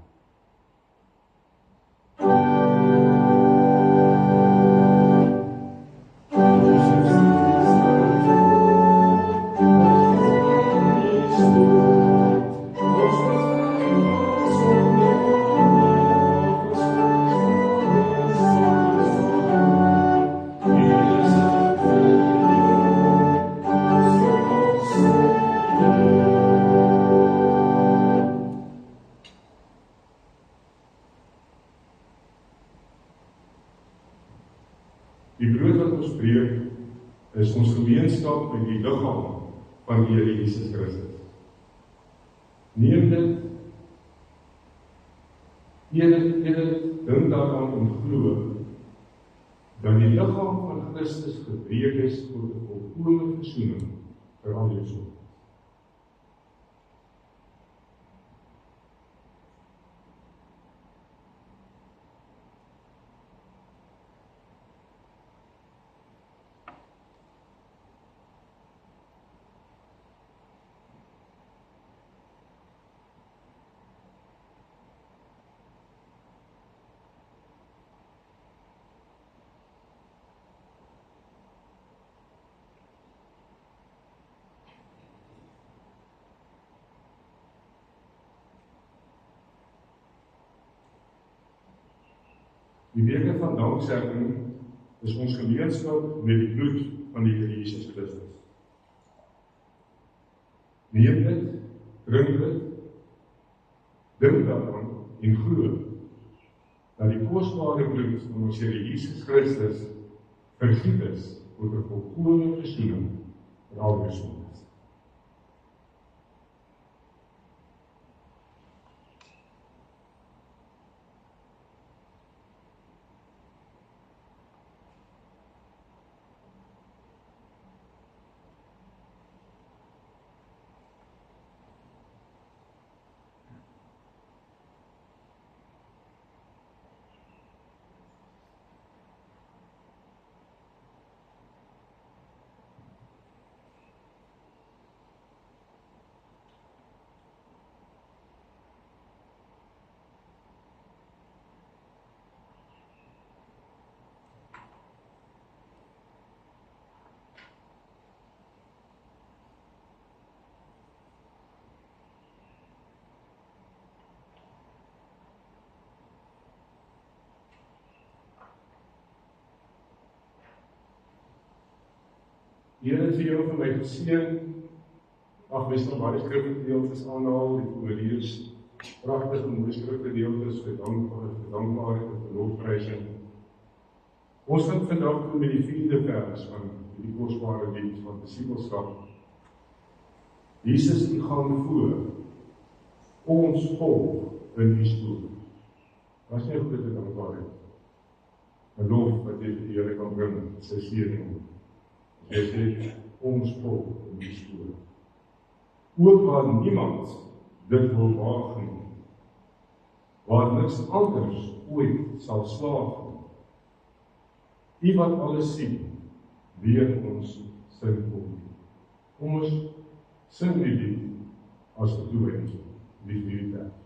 Die brood wat ons breek, is ons gemeenskap met die liggaam van die Here Jesus Christus. Neem dit, eet dit, dink daaraan en glo, dat die liggaam van Christus gebreek is tot 'n volkome versoening vir al jou sonde. Die beker van danksegging is ons gemeenskap met die bloed van die Here Jesus Christus. Neem dit, drink dit, dink daaraan en glo dat die kosbare bloed van ons Here Jesus Christus vergiet is tot 'n volkome versoening vir al jou sondes. Here het vir jou vir my geseën. Ag, mens kan baie skrifgedeeltes aanhaal, die formuliers, pragtige mooi skrifgedeeltes vir dankbaarheid en vir lofprysing. Ons gaan vandag toe met die 4de vers van die kosbare lied van disipelskap. Jesus, U gaan voor, ons volg in U spoor. Was nie 'n groot dankbaarheid. 'n Lof wat jy vir die Here kan bring, sy seëning. Jy sê, ons volg in U spoor. Ook waar niemand dit wil waag nie, waar niks anders ooit sal slaag nie. U wat alles sien, leer ons sinvol. Kom ons sing die lied as toewens, die 4de vers.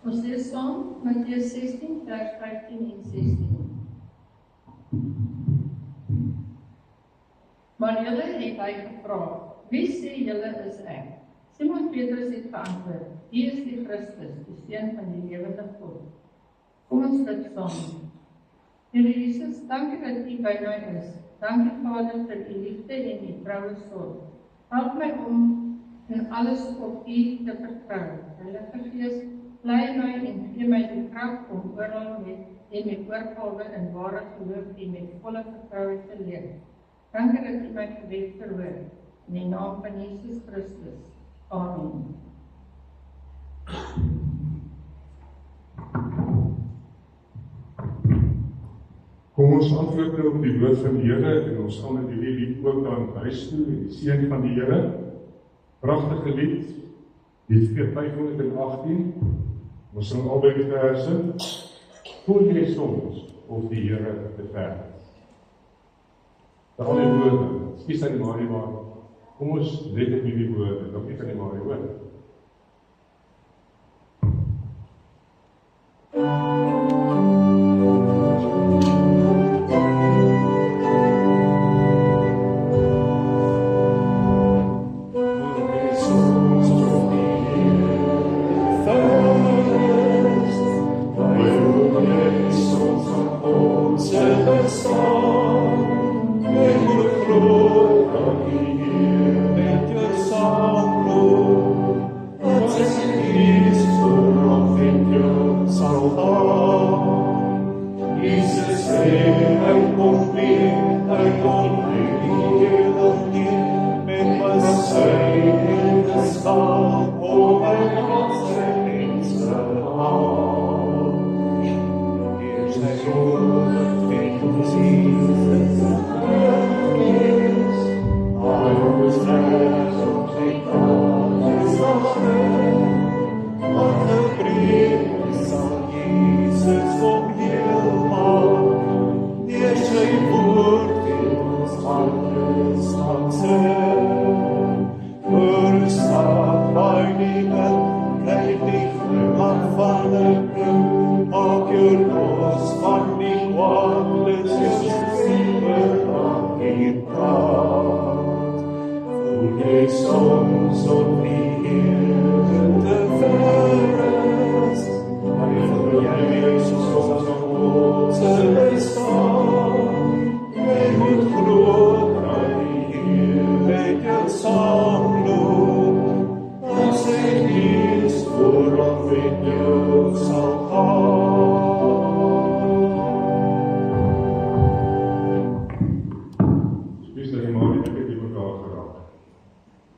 Ons lees saam Matteus 16 vers 15 en 16. Maar julle het hy gevra, wie sê julle is ek? Simon Petrus het geantwoord, U is die Christus, die Seun van die lewende God. Kom ons bid saam. Here Jesus, dankie dat U by my is. Dankie Vader vir U liefde en U troue sorg. Help my om in alles op U te vertrou. Heilige Gees, lei my en gee my die krag om oral met oorgawe en ware geloof en met volle vertroue te leef. Dankie dat U my gebed verhoor. In die naam van Jesus Christus. Amen. Kom ons antwoord nou op die woord van die Here en ons gaan met hierdie lied ook aan huis toe en die seën van die Here. Pragtige lied, lied 518. Ons sing albei die verse. Voel jy soms of die Here te ver is? Al die woorde, skies aan die Marie waar. Kom ons let op hierdie woorde, dankie van die Marie hoor.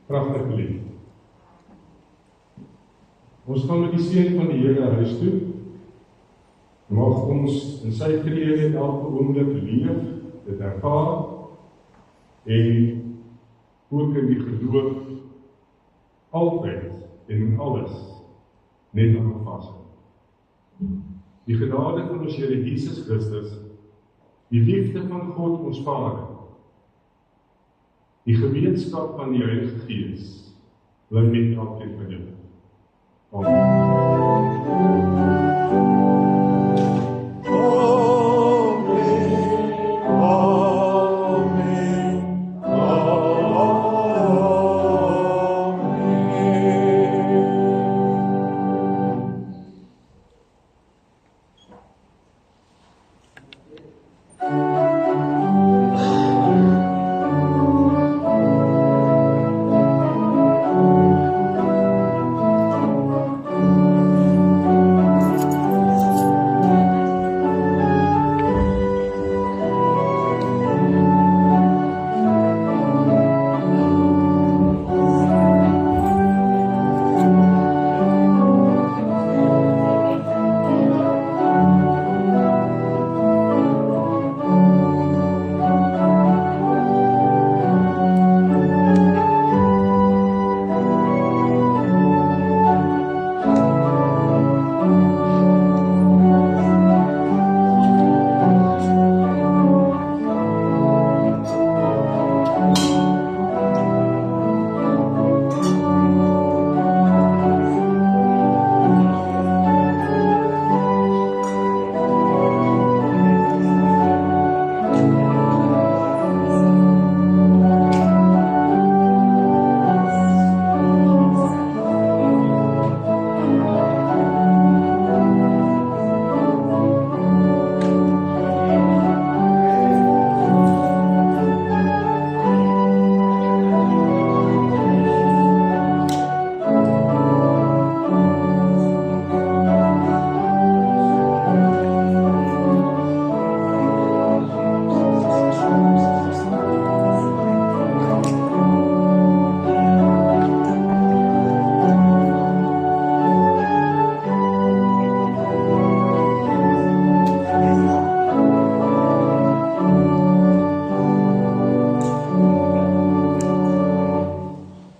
Pragtig lied. Ons gaan met die seën van die Here huis toe. Mag ons in sy vrede elke oomblik leef, dit ervaar en ook in die geloof altyd en in alles net aan vashou. Die genade van ons Here Jesus Christus, die liefde van God ons Vader, die gemeenskap van die Heilige Gees, bly met elkeen van julle. Amen. Amen.